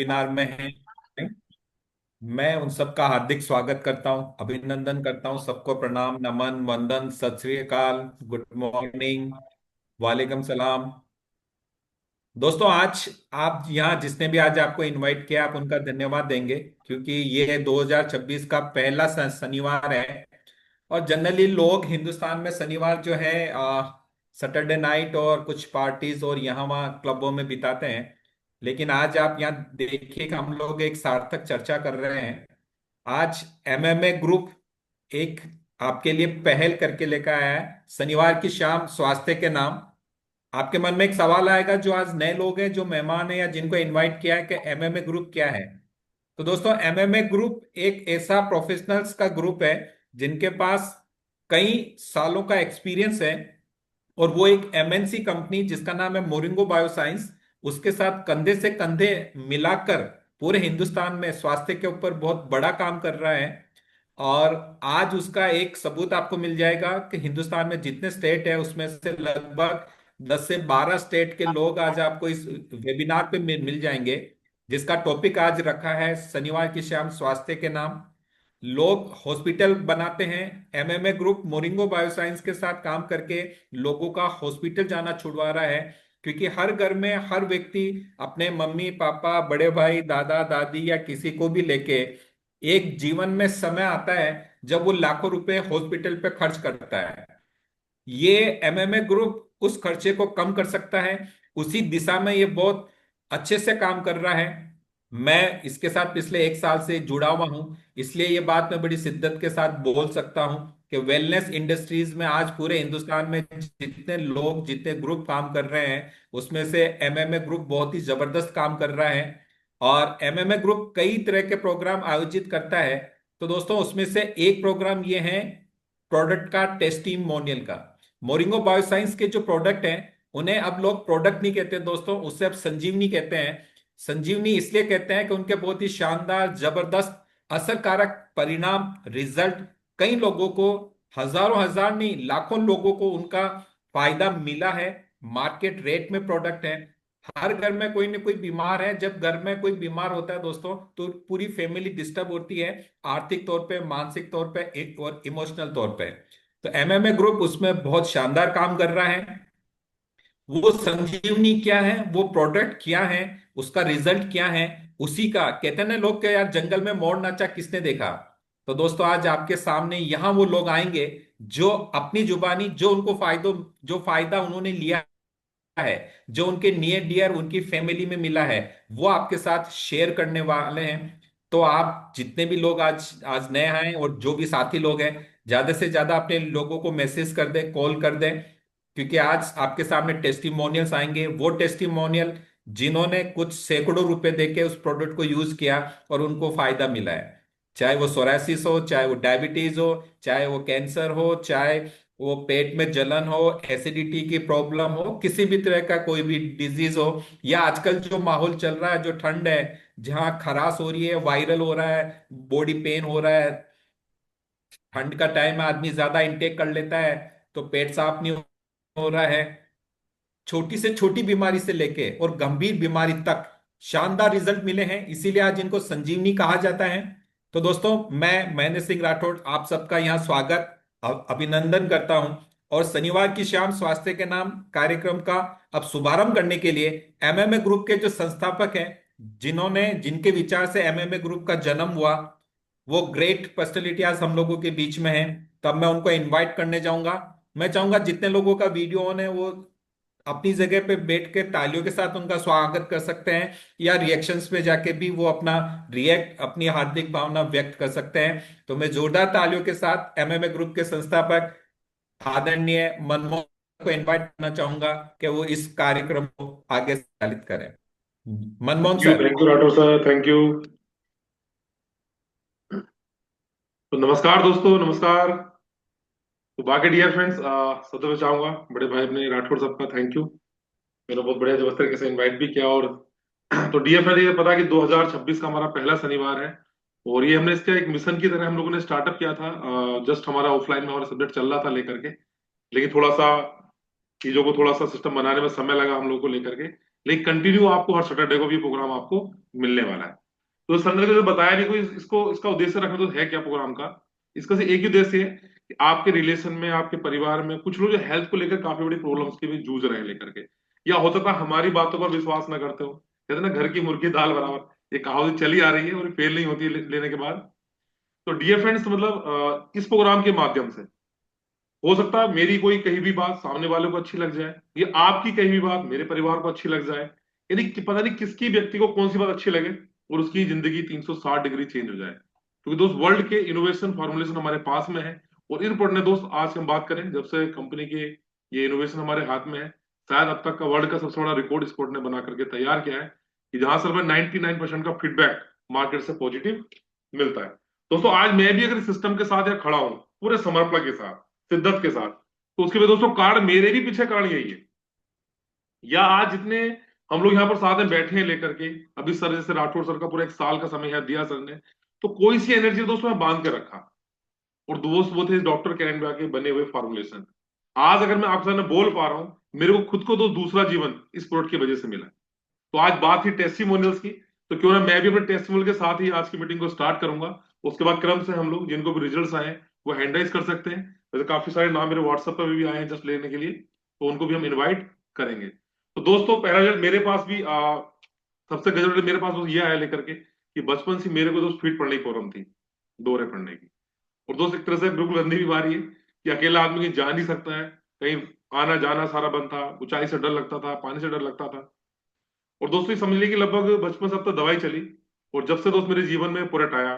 Webinar में हैं। मैं उन सबका हार्दिक स्वागत करता हूं, अभिनंदन करता हूं। सबको प्रणाम, नमन, वंदन, सत श्री अकाल, गुड मॉर्निंग, वालेकुम सलाम। दोस्तों, आज आप यहाँ जिसने भी आज आपको इनवाइट किया, आप उनका धन्यवाद देंगे, क्योंकि ये 2026 का पहला शनिवार है। और जनरली लोग हिंदुस्तान में शनिवार जो है सैटरडे नाइट और कुछ पार्टीज और यहाँ वहाँ क्लबों में बिताते हैं। लेकिन आज आप यहाँ देखिए कि हम लोग एक सार्थक चर्चा कर रहे हैं। आज एमएमए ग्रुप एक आपके लिए पहल करके लेकर आया है, शनिवार की शाम स्वास्थ्य के नाम। आपके मन में एक सवाल आएगा, जो आज नए लोग हैं, जो मेहमान हैं या जिनको इनवाइट किया है, कि एमएमए ग्रुप क्या है। तो दोस्तों, एमएमए ग्रुप एक ऐसा प्रोफेशनल्स का ग्रुप है जिनके पास कई सालों का एक्सपीरियंस है। और वो एक एमएनसी कंपनी जिसका नाम है मोरिंगो बायोसाइंस, उसके साथ कंधे से कंधे मिलाकर पूरे हिंदुस्तान में स्वास्थ्य के ऊपर बहुत बड़ा काम कर रहा है। और आज उसका एक सबूत आपको मिल जाएगा कि हिंदुस्तान में जितने स्टेट है उसमें से लगभग 10 से 12 स्टेट के लोग आज आपको इस वेबिनार पे मिल जाएंगे, जिसका टॉपिक आज रखा है शनिवार की शाम स्वास्थ्य के नाम। लोग हॉस्पिटल बनाते हैं। एमएमए ग्रुप मोरिंगो बायोसाइंस के साथ काम करके लोगों का हॉस्पिटल जाना छुड़वा रहा है, क्योंकि हर घर में हर व्यक्ति अपने मम्मी पापा, बड़े भाई, दादा दादी या किसी को भी लेके एक जीवन में समय आता है जब वो लाखों रुपए हॉस्पिटल पे खर्च करता है। ये एमएमए ग्रुप उस खर्चे को कम कर सकता है, उसी दिशा में ये बहुत अच्छे से काम कर रहा है। मैं इसके साथ पिछले 1 साल से जुड़ा हुआ हूं, इसलिए ये बात मैं बड़ी शिद्दत के साथ बोल सकता हूं कि वेलनेस इंडस्ट्रीज में आज पूरे हिंदुस्तान में जितने लोग, जितने ग्रुप काम कर रहे हैं, उसमें से एमएमए ग्रुप बहुत ही जबरदस्त काम कर रहा है। और एमएमए ग्रुप कई तरह के प्रोग्राम आयोजित करता है। तो दोस्तों, उसमें से एक प्रोग्राम ये है प्रोडक्ट का, टेस्टिमोनियल का। मोरिंगो बायोसाइंस के जो प्रोडक्ट हैं, उन्हें अब लोग प्रोडक्ट नहीं कहते दोस्तों, उससे अब संजीवनी कहते हैं। संजीवनी इसलिए कहते हैं कि उनके बहुत ही शानदार, जबरदस्त, असरकारक परिणाम, रिजल्ट कई लोगों को, हजारों हजार नहीं लाखों लोगों को उनका फायदा मिला है। मार्केट रेट में प्रोडक्ट है। हर घर में कोई ना कोई बीमार है। जब घर में कोई बीमार होता है दोस्तों, तो पूरी फैमिली डिस्टर्ब होती है, आर्थिक तौर पे, मानसिक तौर पे और इमोशनल तौर पे। तो एमएमए ग्रुप उसमें बहुत शानदार काम कर रहा है। वो संजीवनी क्या है, वो प्रोडक्ट क्या है, उसका रिजल्ट क्या है, उसी का कहते हैं ना लोग, के यार जंगल में मोर नाचा किसने देखा। तो दोस्तों, आज आपके सामने यहां वो लोग आएंगे जो अपनी जुबानी, जो फायदा उन्होंने लिया है, जो उनके नियर डियर, उनकी फैमिली में मिला है, वो आपके साथ शेयर करने वाले हैं। तो आप जितने भी लोग आज आज नए आए और जो भी साथी लोग हैं, ज्यादा से ज्यादा अपने लोगों को मैसेज कर दें, कॉल कर दें, क्योंकि आज आपके सामने टेस्टिमोनियल्स आएंगे। वो टेस्टिमोनियल जिन्होंने कुछ सैकड़ों रुपए देके उस प्रोडक्ट को यूज किया और उनको फायदा मिला है। चाहे वो सोरासिस हो, चाहे वो डायबिटीज हो, चाहे वो कैंसर हो, चाहे वो पेट में जलन हो, एसिडिटी की प्रॉब्लम हो, किसी भी तरह का कोई भी डिजीज हो, या आजकल जो माहौल चल रहा है, जो ठंड है, जहाँ खराश हो रही है, वायरल हो रहा है, बॉडी पेन हो रहा है, ठंड का टाइम है, आदमी ज्यादा इंटेक कर लेता है तो पेट साफ नहीं हो रहा है। छोटी से छोटी बीमारी से लेके और गंभीर बीमारी तक शानदार रिजल्ट मिले हैं, इसीलिए आज इनको संजीवनी कहा जाता है। तो दोस्तों, मैं महेंद्र सिंह राठौड़ आप सबका यहाँ स्वागत, अभिनंदन करता हूं। और शनिवार की शाम स्वास्थ्य के नाम कार्यक्रम का अब शुभारंभ करने के लिए एमएमए ग्रुप के जो संस्थापक हैं, जिनके विचार से एमएमए ग्रुप का जन्म हुआ, वो ग्रेट पर्सनैलिटी आज हम लोगों के बीच में है। तब मैं उनको इनवाइट करने जाऊंगा। मैं चाहूंगा जितने लोगों का वीडियो ऑन है वो अपनी जगह पे बैठ के तालियों के साथ उनका स्वागत कर सकते हैं, या रिएक्शंस पे जाके भी वो अपना अपनी हार्दिक भावना व्यक्त कर सकते हैं। तो मैं जोरदार तालियों के साथ एमएमए ग्रुप के संस्थापक आदरणीय मनमोहन को इनवाइट करना चाहूंगा कि वो इस कार्यक्रम को आगे संचालित करें। Manmohan sir. Thank you Rathore sir, thank you. तो नमस्कार दोस्तों, नमस्कार। तो बाकी डियर फ्रेंड्स, सबसे मैं चाहूंगा बड़े भाई अपने राठौर साहब का थैंक यू। मैंने बहुत बढ़िया जबरदस्त तरीके से इनवाइट भी किया। और तो डियर फ्रेंड्स, ये पता है कि 2026 का हमारा पहला शनिवार है। और ये हमने इसका एक मिशन की तरह हम लोगों ने स्टार्टअप किया था। जस्ट हमारा ऑफलाइन में हमारा सब्जेक्ट चल रहा था लेकर के, लेकिन थोड़ा सा चीजों को, थोड़ा सा सिस्टम बनाने में समय लगा हम लोगों को लेकर के। लेकिन कंटिन्यू आपको हर सैटरडे को भी प्रोग्राम आपको मिलने वाला है। तो संदर्भ ने बताया नहीं कोई इसको, इसका उद्देश्य रखना तो है क्या प्रोग्राम का। इसका से एक ही उद्देश्य है कि आपके रिलेशन में, आपके परिवार में कुछ लोग जो हेल्थ को लेकर काफी बड़ी प्रॉब्लम्स के भी जूझ रहे हैं लेकर के, या हो सकता है हमारी बातों पर विश्वास ना करते हो। कहते हैं ना, घर की मुर्गी दाल बराबर, ये कहावत चली आ रही है और फेल नहीं होती है लेने के बाद। तो डियर फ्रेंड्स, मतलब इस प्रोग्राम के माध्यम से हो सकता है मेरी कोई कही भी बात सामने वाले को अच्छी लग जाए, या आपकी कही भी बात मेरे परिवार को अच्छी लग जाए, यानी कि पता नहीं किसकी व्यक्ति को कौन सी बात अच्छी लगे और उसकी जिंदगी 360 डिग्री चेंज हो जाए। क्योंकि दोस्त वर्ल्ड के इनोवेशन फॉर्मुलेशन हमारे पास में है। और इम्पोर्टेंट है दोस्त, आज हम बात करें जब से कंपनी के ये इनोवेशन हमारे हाथ में है, शायद अब तक का वर्ल्ड का सबसे बड़ा रिकॉर्ड स्पोर्ट ने बना करके तैयार किया है कि जहां से हमें 99% का फीडबैक मार्केट से पॉजिटिव मिलता है। दोस्तों आज मैं भी अगर सिस्टम के साथ या खड़ा हूं पूरे समर्पण के साथ, शिद्दत के साथ, तो उसके लिए दोस्तों कारण मेरे भी पीछे कारण यही है। या आज जितने हम लोग यहाँ पर साथ में बैठे हैं लेकर के, अभी सर जैसे राठौर सर का पूरा एक साल का समय है दिया सर ने, तो कोई सी एनर्जी दोस्तों मैं बांध के रखा। और दोस्त वो थे डॉक्टर कैरेन के बने हुए फॉर्मुलेशन। आज अगर मैं आपके सामने बोल पा रहा हूं, मेरे को खुद को तो दूसरा जीवन इस प्रोडक्ट की वजह से मिला। तो आज बात थी टेस्टिमोनियल्स की, तो क्यों ना मैं भी अपने टेस्टिमोनियल के साथ ही आज की मीटिंग को स्टार्ट करूंगा। उसके बाद क्रम से हम लोग जिनको भी रिजल्ट्स आए हैं वो हैंडराइज कर सकते हैं। वैसे काफी सारे नाम मेरे व्हाट्सएप पर भी आए हैं जस्ट लेने के लिए, तो उनको भी हम इनवाइट करेंगे। तो दोस्तों पहला रिजल्ट मेरे पास भी सबसे गजब रिजल्ट मेरे पास तो ये आया लेकर के कि बचपन से मेरे को दोस्त फीट पढ़ने की प्रॉब्लम थी, दौरे पढ़ने की। और दोस्त एक तरह से बिल्कुल गंदी बीमारी है कि अकेला आदमी कहीं जा नहीं सकता है, कहीं आना जाना सारा बंद था, ऊंचाई से डर लगता था, पानी से डर लगता था। और दोस्तों ये समझ लीजिए कि लगभग बचपन से अब तक दवाई चली, और जब से दोस्त मेरे जीवन में पुरट आया,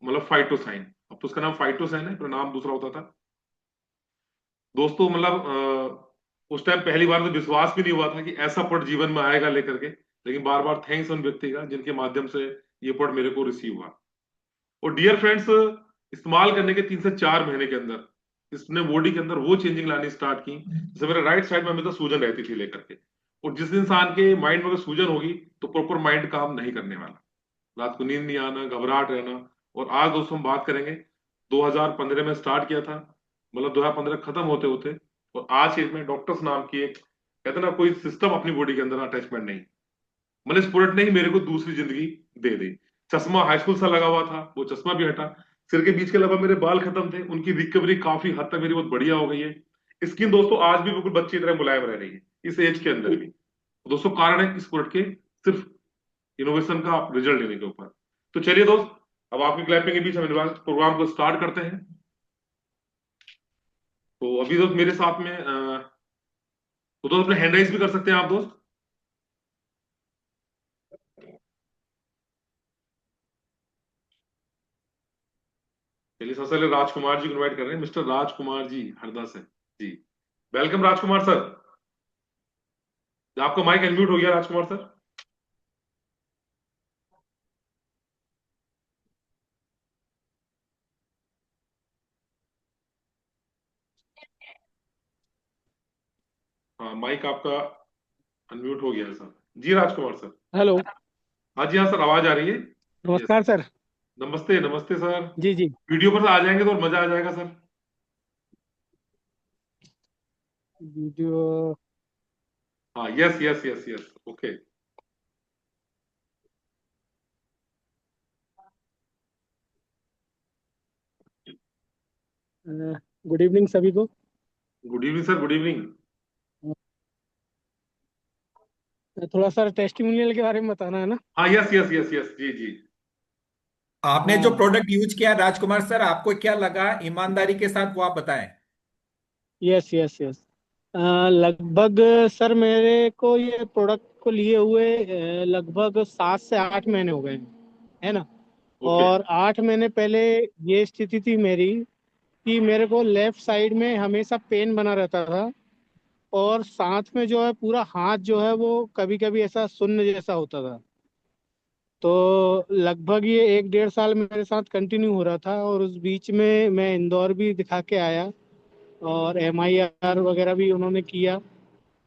मतलब फाइटोसाइन, अब तो उसका नाम फाइटोसाइन है, पर नाम दूसरा होता था दोस्तों। मतलब उस टाइम पहली बार तो विश्वास भी नहीं हुआ था कि ऐसा पट जीवन में आएगा लेकर के। लेकिन बार बार थैंक्स उन व्यक्ति का जिनके माध्यम से ये पट मेरे को रिसीव हुआ। और डियर फ्रेंड्स, इस्तेमाल करने के 3 से 4 महीने के अंदर इसने बॉडी के अंदर वो चेंजिंग लानी स्टार्ट की। जैसे मेरे राइट साइड में हमेशा सूजन रहती थी लेकर के, और जिस इंसान के माइंड में अगर सूजन होगी तो प्रॉपर माइंड काम नहीं करने वाला, रात को नींद नहीं आना, घबराहट रहना। और आज दोस्तों हम बात करेंगे, 2015 में स्टार्ट किया था, मतलब 2015 खत्म होते होते, और आज के में डॉक्टर्स नाम की एक, कहते हैं ना, कोई सिस्टम अपनी बॉडी के अंदर अटैचमेंट नहीं। मैंने स्टूडेंट ने ही मेरे को दूसरी जिंदगी दे दी। चश्मा हाई स्कूल सा लगा हुआ था, वो चश्मा भी हटा। सिर के बीच के अलावा मेरे बाल खत्म थे, उनकी रिकवरी काफी हद तक मेरी बहुत बढ़िया हो गई है। स्किन दोस्तों आज भी बिल्कुल बच्चे की तरह मुलायम रह रही है इस एज के अंदर भी। दोस्तों कारण है इस प्रोडक्ट के सिर्फ इनोवेशन का रिजल्ट लेने के ऊपर। तो चलिए दोस्त, अब आपकी क्लैपिंग के बीच हम प्रोग्राम को स्टार्ट करते हैं। तो अभी दोस्त मेरे साथ में तो दोस्त अपने हैंड राइज भी कर सकते हैं आप दोस्त। चलिए सबसे पहले राजकुमार जी को इनवाइट कर रहे हैं, मिस्टर राजकुमार जी हरदा से। जी, वेलकम राजकुमार सर। आपका माइक अनम्यूट हो गया राजकुमार सर। हाँ, माइक आपका अनम्यूट हो गया है सर। जी राजकुमार सर। हेलो। हाँ जी, हाँ सर, आवाज आ रही है। यस। नमस्कार सर। नमस्ते नमस्ते सर। जी जी। वीडियो पर से आ जाएंगे तो और मजा आ जाएगा सर। वीडियो। हाँ, yes yes yes yes, okay. Good evening सभी को। Good evening sir, good evening. थोड़ा सा टेस्टिमोनियल के बारे में बताना है ना। हाँ, यस यस यस यस, जी जी। आपने जो हाँ। प्रोडक्ट यूज किया राजकुमार सर, आपको क्या लगा, ईमानदारी के साथ वो आप बताएं। Yes yes yes. लगभग सर मेरे को ये प्रोडक्ट को लिए हुए लगभग 7 से 8 महीने हो गए हैं, है ना। ओके और 8 महीने पहले ये स्थिति थी मेरी कि मेरे को लेफ्ट साइड में हमेशा पेन बना रहता था, और साथ में जो है पूरा हाथ जो है वो कभी कभी ऐसा सुन्न जैसा होता था। तो लगभग ये 1 डेढ़ साल मेरे साथ कंटिन्यू हो रहा था, और उस बीच में मैं इंदौर भी दिखा के आया, और MIR वगैरह भी उन्होंने किया,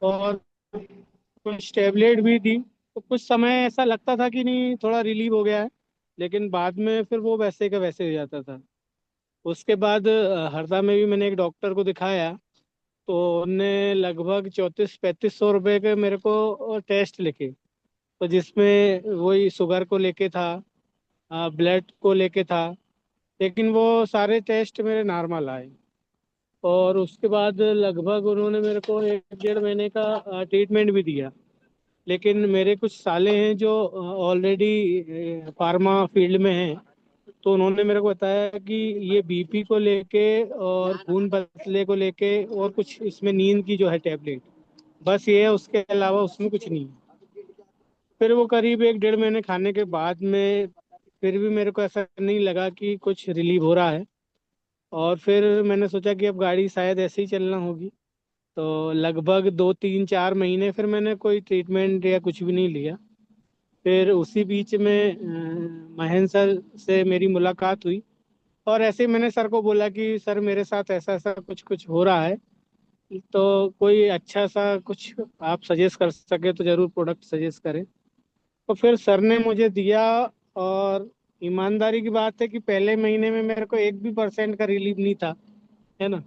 और कुछ टेबलेट भी दी। तो कुछ समय ऐसा लगता था कि नहीं थोड़ा रिलीव हो गया है, लेकिन बाद में फिर वो वैसे का वैसे हो जाता था। उसके बाद हरदा में भी मैंने एक डॉक्टर को दिखाया, तो उनने लगभग 3400-3500 रुपये के मेरे को टेस्ट लिखे। तो जिसमें वही शुगर को लेके था, ब्लड को लेके था, लेकिन वो सारे टेस्ट मेरे नॉर्मल आए। और उसके बाद लगभग उन्होंने मेरे को 1 डेढ़ महीने का ट्रीटमेंट भी दिया। लेकिन मेरे कुछ साले हैं जो ऑलरेडी फार्मा फील्ड में हैं, तो उन्होंने मेरे को बताया कि ये बीपी को लेके और खून पतले को लेके और कुछ इसमें नींद की जो है टैबलेट, बस ये है, उसके अलावा उसमें कुछ नहीं है। फिर वो करीब 1 डेढ़ महीने खाने के बाद में फिर भी मेरे को ऐसा नहीं लगा कि कुछ रिलीव हो रहा है। और फिर मैंने सोचा कि अब गाड़ी शायद ऐसे ही चलना होगी। तो लगभग 2 3 4 महीने फिर मैंने कोई ट्रीटमेंट या कुछ भी नहीं लिया। फिर उसी बीच में महेंद्र सर से मेरी मुलाकात हुई, और ऐसे ही मैंने सर को बोला कि सर मेरे साथ ऐसा ऐसा कुछ कुछ हो रहा है, तो कोई अच्छा सा कुछ आप सजेस्ट कर सके तो ज़रूर प्रोडक्ट सजेस्ट करें। तो फिर सर ने मुझे दिया। और ईमानदारी की बात है कि पहले महीने में मेरे को 1 भी % का रिलीफ नहीं था, है ना।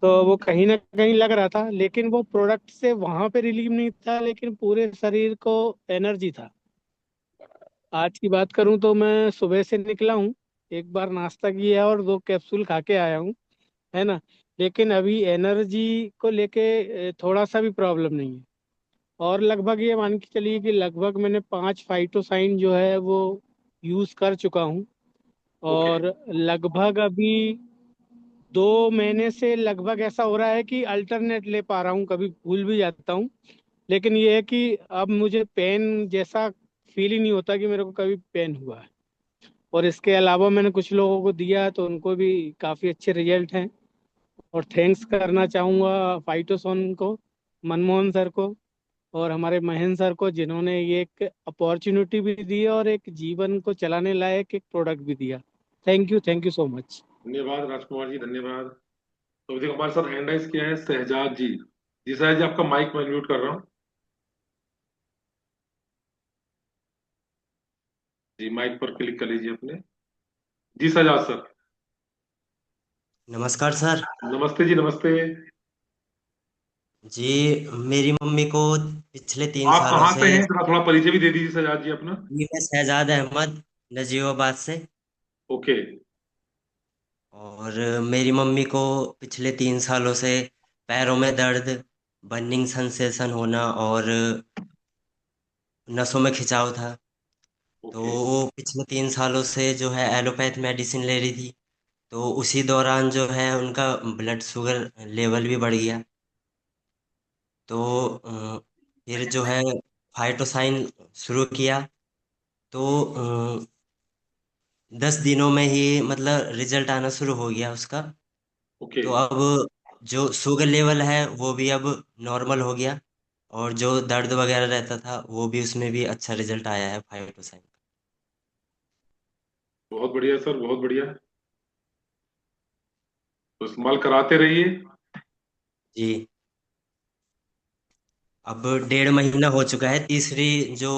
तो वो कहीं ना कहीं लग रहा था, लेकिन वो प्रोडक्ट से वहां पे रिलीफ नहीं था, लेकिन पूरे शरीर को एनर्जी था। आज की बात करूं तो मैं सुबह से निकला हूं, एक बार नाश्ता किया और 2 कैप्सूल खा के आया हूं, है ना। लेकिन अभी एनर्जी को लेके थोड़ा सा भी प्रॉब्लम नहीं है। और लगभग ये मान के चलिए कि लगभग मैंने 5 फाइटोसाइन जो है वो यूज कर चुका हूँ। ओके। और लगभग अभी 2 महीने से लगभग ऐसा हो रहा है कि अल्टरनेट ले पा रहा हूँ, कभी भूल भी जाता हूँ। लेकिन ये है कि अब मुझे पेन जैसा फील ही नहीं होता कि मेरे को कभी पेन हुआ है। और इसके अलावा मैंने कुछ लोगों को दिया है, तो उनको भी काफ़ी अच्छे रिजल्ट हैं। और थैंक्स करना चाहूँगा फाइटोसॉन को, मनमोहन सर को, और हमारे महेंद्र सर को, जिन्होंने ये एक अपॉर्चुनिटी भी दी और एक जीवन को चलाने लायक एक प्रोडक्ट भी दिया। Thank you so much. धन्यवाद राजकुमार जी, धन्यवाद। तो देखो हमारे साथ हैंड राइज किया है शहजाद जी। जी शहजाद जी, आपका माइक मैं म्यूट कर रहा हूँ। जी माइक पर क्लिक कर लीजिए अपने। जी शहजाद सर। नमस्कार सर। नमस्ते जी, नमस्ते। जी, मेरी मम्मी को पिछले तीन आप सालों कहाँ से से। हैं, जरा थोड़ा परिचय भी दे दीजिए शहजाद जी अपना। जी, मैं शहजाद अहमद, नजीबाबाद से। ओके। और मेरी मम्मी को पिछले 3 सालों से पैरों में दर्द, बर्निंग सेंसेशन होना और नसों में खिंचाव था। तो ओके। वो पिछले 3 सालों से जो है एलोपैथ मेडिसिन ले रही थी। तो उसी दौरान जो है उनका ब्लड शुगर लेवल भी बढ़ गया। तो फिर जो है फाइटोसाइन शुरू किया। तो 10 दिनों में ही मतलब रिजल्ट आना शुरू हो गया उसका। ओके। तो अब जो शुगर लेवल है वो भी अब नॉर्मल हो गया। और जो दर्द वगैरह रहता था वो भी, उसमें भी अच्छा रिजल्ट आया है फाइटोसाइन का। बहुत बढ़िया सर, बहुत बढ़िया। तो इस्तेमाल कराते रहिए। जी, अब 1.5 महीना हो चुका है। तीसरी जो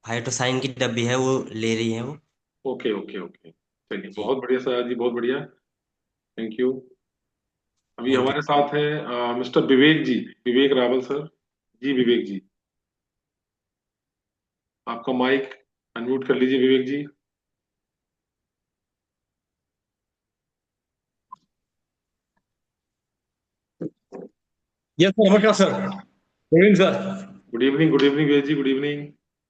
फाइटोसाइन की डब्बी है वो ले रही है वो। ओके ओके ओके, चलिए जी, बहुत बढ़िया सर जी, बहुत बढ़िया। Thank you. अभी थैंक हमारे यू। साथ है मिस्टर विवेक जी, विवेक रावल सर। जी विवेक जी, आपका माइक अनम्यूट कर लीजिए विवेक जी। यस सर, नमस्कार sir. Good evening sir. Good evening Vivek ji, good evening.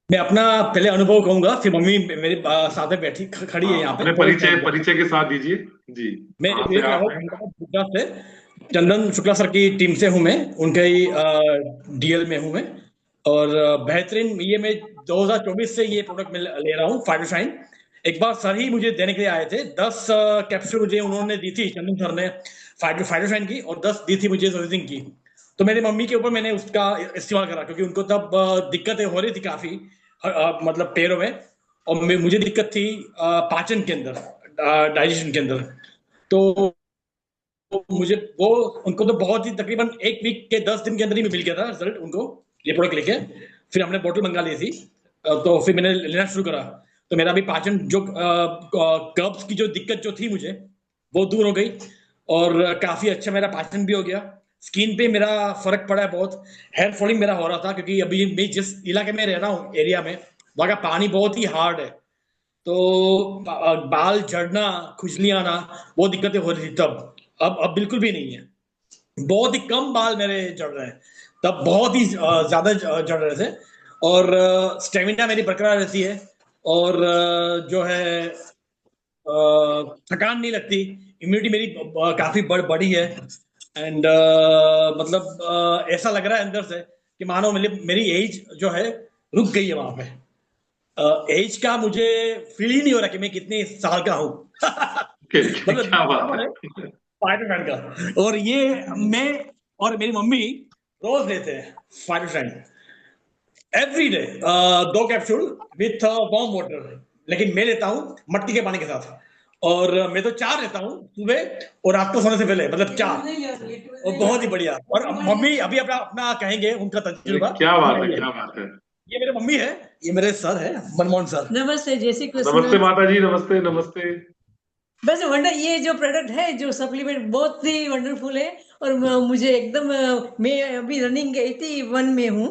मैं अपना पहले अनुभव कहूंगा, फिर मम्मी मेरे साथ में बैठी खड़ी है हाँ, यहाँ पे, अपने वो भी परिचय सुनाऊंगा। परिचय के साथ दीजिए। जी, मैं कहाँ से विवेक आप रावत, हैं? अहमदाबाद गुजरात से। चंदन शुक्ला सर की टीम से हूँ मैं, उनके ही डीएल में हूँ मैं। और बेहतरीन, ये मैं 2024 से ये प्रोडक्ट मैं ले रहा हूँ, फाइटोशाइन। एक बार सर ही मुझे देने के लिए आए थे, 10 कैप्सूल मुझे उन्होंने दी थी, चंदन सर ने, फाइटोशाइन की, और 10 दी थी मुझे सर्विसिंग की। तो मेरी मम्मी के ऊपर मैंने उसका इस्तेमाल करा, क्योंकि उनको तब दिक्कतें हो रही थी काफी, मतलब पैरों में। और मुझे दिक्कत थी पाचन के अंदर, डाइजेशन के अंदर। तो मुझे वो, उनको तो बहुत ही तकरीबन 1 वीक के 10 दिन के अंदर ही मिल गया था रिजल्ट उनको, ये प्रोडक्ट लेके। फिर हमने बोतल मंगा ली थी। तो फिर मैंने लेना शुरू करा। तो मेरा भी पाचन जो कब्ज की जो दिक्कत जो थी मुझे, वो दूर हो गई। और काफी अच्छा मेरा पाचन भी हो गया। स्किन पे मेरा फर्क पड़ा है बहुत। हेयर फॉलिंग मेरा हो रहा था, क्योंकि अभी मैं जिस इलाके में रह रहा हूँ एरिया में, वहाँ का पानी बहुत ही हार्ड है। तो बाल झड़ना, खुजली आना, वो दिक्कतें हो रही थी तब। अब बिल्कुल भी नहीं है। बहुत ही कम बाल मेरे झड़ रहे हैं। तब बहुत ही ज्यादा झड़ रहे थे। और स्टेमिना मेरी बरकरार रहती है। और जो है थकान नहीं लगती। इम्यूनिटी मेरी काफी बड़ी है। एंड मतलब ऐसा लग रहा है अंदर से कि मानो मेरी एज जो है रुक गई है वहां पे। एज का मुझे फील ही नहीं हो रहा कि मैं कितने साल का हूँ। ओके, मतलब क्या बात है है। स्पाइडरमैन का। और ये मैं और मेरी मम्मी रोज लेते हैं Spiderman every day, 2 capsule with warm water. लेकिन मैं लेता हूँ मट्टी के पानी के साथ। और मैं तो 4 लेता हूँ, सुबह और रात को सोने से पहले, मतलब 4। और बहुत ही बढ़िया। और मम्मी अभी अपना अपना कहेंगे उनका अरे तजुर्बा क्या बात है, सुनाइए। क्या बात है। ये मेरे मम्मी है, ये मेरे सर है, मनमोहन सर। नमस्ते, जय श्री नमस्ते कृष्ण। माता जी, नमस्ते नमस्ते। बस वंडर, ये जो प्रोडक्ट है, जो सप्लीमेंट, बहुत ही वंडरफुल है। और मुझे एकदम मैं अभी रनिंग 81 में हूँ।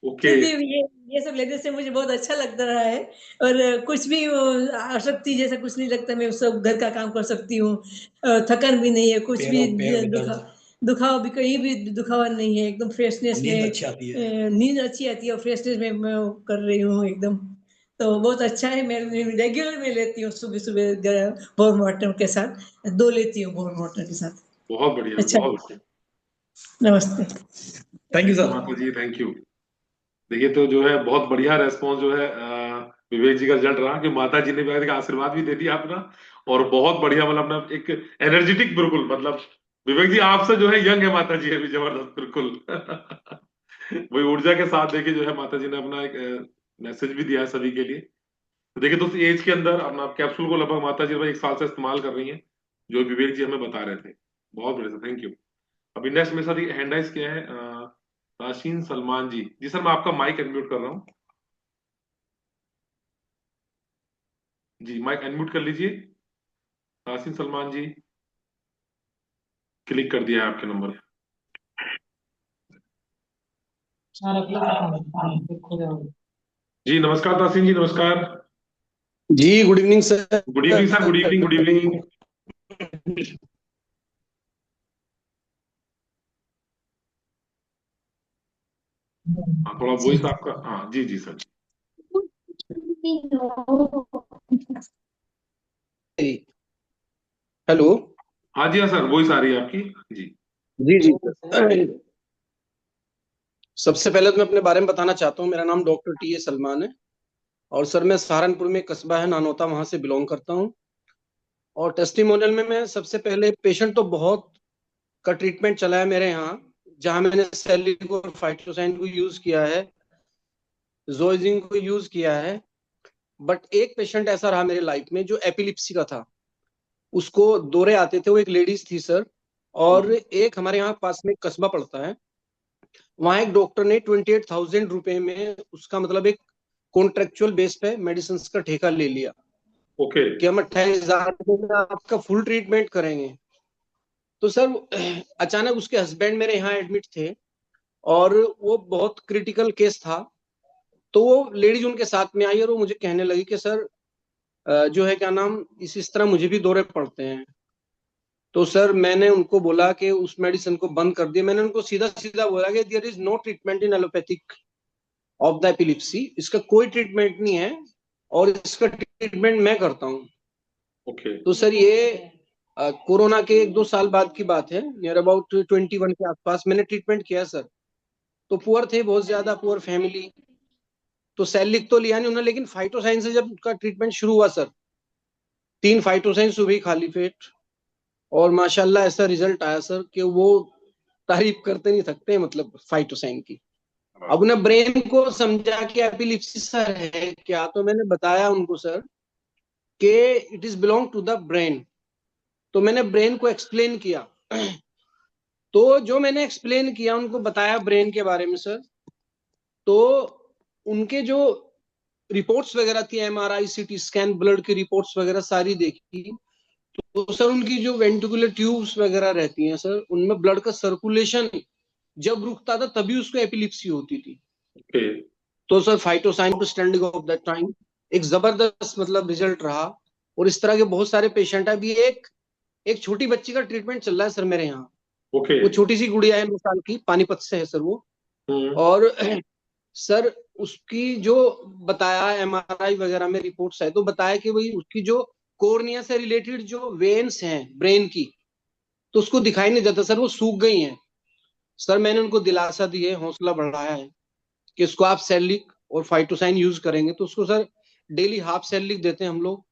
ओके। फिर भी ये सब लेने से मुझे बहुत अच्छा लगता रहा है। और कुछ भी आसक्ति जैसा कुछ नहीं लगता। मैं सब घर का काम कर सकती हूँ। थकान भी नहीं है, कुछ भी पैरों में दर्द। दुखावा भी, कहीं भी दुखावा नहीं है। एकदम फ्रेशनेस नींद में, अच्छी आती है। नींद अच्छी आती है और फ्रेशनेस में मैं वो कर रही हूँ एकदम। तो बहुत अच्छा है। मैं रेगुलर में लेती हूँ, सुबह सुबह वार्म वाटर के साथ 2 लेती हूँ, वार्म वाटर के साथ। बहुत बढ़िया, अच्छा, बहुत बढ़िया। नमस्ते। Thank you thank you sir. माता जी, थैंक यू। देखिए तो जो है बहुत बढ़िया रेस्पॉन्स जो है विवेक जी का रिजल्ट रहा कि माता जी ने भी का आशीर्वाद भी दे दिया अपना। और बहुत बढ़िया, मतलब अपना एक एनर्जेटिक, बिल्कुल मतलब विवेक जी आपसे जो है यंग है माता जी अभी, जबरदस्त बिल्कुल। वही ऊर्जा के साथ देखिए जो है माता जी ने अपना एक मैसेज भी दिया है सभी के लिए। तो देखिए दोस्तों, एज के अंदर अपना कैप्सूल को लगभग माता जी लगभग 1 साल से इस्तेमाल कर रही हैं, जो विवेक जी हमें बता रहे थे। बहुत बढ़िया सर, थैंक यू। अभी नेक्स्ट मेरे साथ हैंड राइज किया है ताशीन सलमान जी। जी सर, मैं आपका माइक अनम्यूट कर रहा हूँ। जी माइक अनम्यूट कर लीजिए। ताशीन सलमान जी, क्लिक कर दिया है आपके नंबर। जी नमस्कार ताशीन जी, नमस्कार। जी good evening sir. Good evening sir, good evening, good evening. हाँ, थोड़ा वॉइस आपका, हाँ जी जी सर। हेलो। हाँ जी हाँ सर, वॉइस आ रही है आपकी। जी। जी जी सर। सबसे पहले तो मैं अपने बारे में बताना चाहता हूँ। मेरा नाम डॉक्टर टी ए सलमान है। और सर मैं सहारनपुर में एक कस्बा है नानोता, वहां से बिलोंग करता हूँ। और टेस्टिमोनियल में मैं सबसे पहले, पेशेंट तो बहुत का ट्रीटमेंट चला है मेरे यहाँ, जहाँ मैंने सेलिक और फाइटोसाइन को यूज किया है, जोइजिन को यूज किया है। बट एक पेशेंट ऐसा रहा मेरे लाइफ में जो एपिलिप्सी का था। उसको दौरे आते थे, वो एक लेडीज थी सर। और एक हमारे यहाँ पास में एक कस्बा पड़ता है, वहां एक डॉक्टर ने 28,000 रुपए में उसका मतलब एक कॉन्ट्रेक्चुअल बेस पे मेडिसिन का ठेका ले लिया ओके। कि हम 28,000 में आपका फुल ट्रीटमेंट करेंगे। तो सर अचानक उसके हस्बैंड मेरे यहाँ एडमिट थे, और वो बहुत क्रिटिकल केस था। तो वो लेडीज उनके साथ में आई और वो मुझे कहने लगी कि सर जो है क्या नाम, इस तरह मुझे भी दौरे पड़ते हैं। तो सर मैंने उनको बोला कि उस मेडिसिन को बंद कर दिया। मैंने उनको सीधा सीधा बोला कि there is no treatment in allopathic of the epilepsy, इसका कोई ट्रीटमेंट नहीं है, और इसका ट्रीटमेंट मैं करता हूँ। ओके। तो सर ये कोरोना के 1-2 साल बाद की बात है, नियर अबाउट 21 के आसपास मैंने ट्रीटमेंट किया सर। तो पुअर थे, बहुत ज्यादा पुअर फैमिली। तो सेलिक तो लिया नहीं उन्होंने, लेकिन फाइटोसाइन से जब उनका ट्रीटमेंट शुरू हुआ सर, 3 फाइटोसाइन सुबह खाली पेट, और माशाल्लाह ऐसा रिजल्ट आया सर कि वो तारीफ करते नहीं थकते, मतलब फाइटोसाइन की। अब उन्हें ब्रेन को समझा कि एपिलिप्सी सर है क्या, तो मैंने बताया उनको सर कि it is belong to the brain. तो मैंने ब्रेन को एक्सप्लेन किया। तो जो मैंने एक्सप्लेन किया, उनको बताया ब्रेन के बारे में सर, तो उनके जो रिपोर्ट्स वगैरह थी, एमआरआई, सीटी स्कैन, ब्लड की रिपोर्ट्स वगैरह सारी देखी। तो सर उनकी जो वेंटिकुलर ट्यूब्स वगैरह रहती हैं सर, उनमें ब्लड का सर्कुलेशन जब रुकता था तभी उसको एपिलिप्सी होती थी। ओके। तो सर फाइटोसाइन स्टैंडिंग ऑफ दैट टाइम एक जबरदस्त मतलब रिजल्ट रहा। और इस तरह के बहुत सारे पेशेंट है। अभी एक एक छोटी बच्ची का ट्रीटमेंट चल रहा है सर मेरे यहाँ। ओके। वो छोटी सी गुड़िया है, 9 साल की, पानीपत से है सर वो। हम्म। और सर उसकी जो बताया एमआरआई वगैरह में रिपोर्ट्स है, तो बताया कि भाई उसकी जो कोर्निया से रिलेटेड जो वेन्स हैं ब्रेन की, तो उसको दिखाई नहीं देता सर, वो सूख गई हैं। सर मैंने उनको दिलासा दिए, हौसला बढ़ाया है कि इसको आप सेलिक और फाइटोसाइन यूज करेंगे, तो उसको सर डेली हाफ सेलिक देते हैं हम लोग,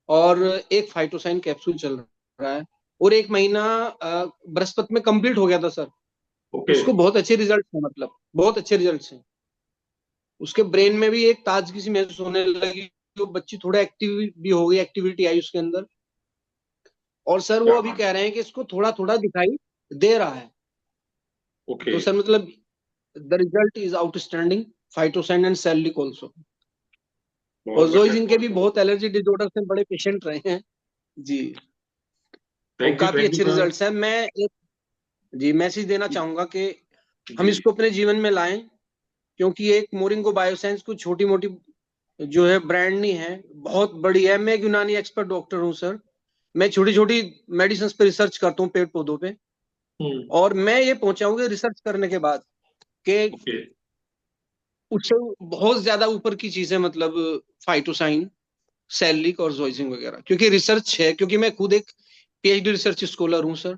और एक फाइटोसाइन कैप्सूल चल रहा है। और 1 महीना बृहस्पति में कंप्लीट हो गया था सर। ओके। उसको बहुत अच्छे रिजल्ट हैं, मतलब बहुत अच्छे रिजल्ट हैं। उसके ब्रेन में भी एक ताजगी सी महसूस होने लगी, तो बच्ची थोड़ा एक्टिव भी हो गई, एक्टिविटी आई उसके अंदर। और सर वो क्या अभी बात। कह रहे हैं कि इसको थोड़ा थोड़ा दिखाई दे रहा है। ओके। तो सर मतलब द रिजल्ट इज आउटस्टैंडिंग, फाइटोसाइन एंड सेलिक ऑल्सो। बहुत और बढ़िया, जोइस इनके बहुत भी बढ़िया। बहुत एलर्जी डिसऑर्डर से बड़े पेशेंट रहे हैं जी। और काफी थैंक यू अच्छे सर। रिजल्ट्स हैं। मैं एक जी मैसेज देना चाहूंगा कि हम जी। इसको अपने जीवन में लाएं, क्योंकि एक मोरिंगो बायोसाइंस को छोटी मोटी जो है ब्रांड नहीं है, बहुत बड़ी है। मैं एक यूनानी एक्सपर्ट डॉक्टर हूँ सर। मैं छोटी छोटी मेडिसिन पे रिसर्च करता हूँ, पेड़ पौधों पे। हम्म। और मैं ये पहुंचाऊंगा रिसर्च करने के बाद कि ओके। उससे बहुत ज्यादा ऊपर की चीजें, मतलब फाइटोसाइन, सैलिक और जोइसिन वगैरह, क्योंकि रिसर्च है। क्योंकि मैं खुद एक पीएचडी रिसर्च स्कॉलर हूँ सर।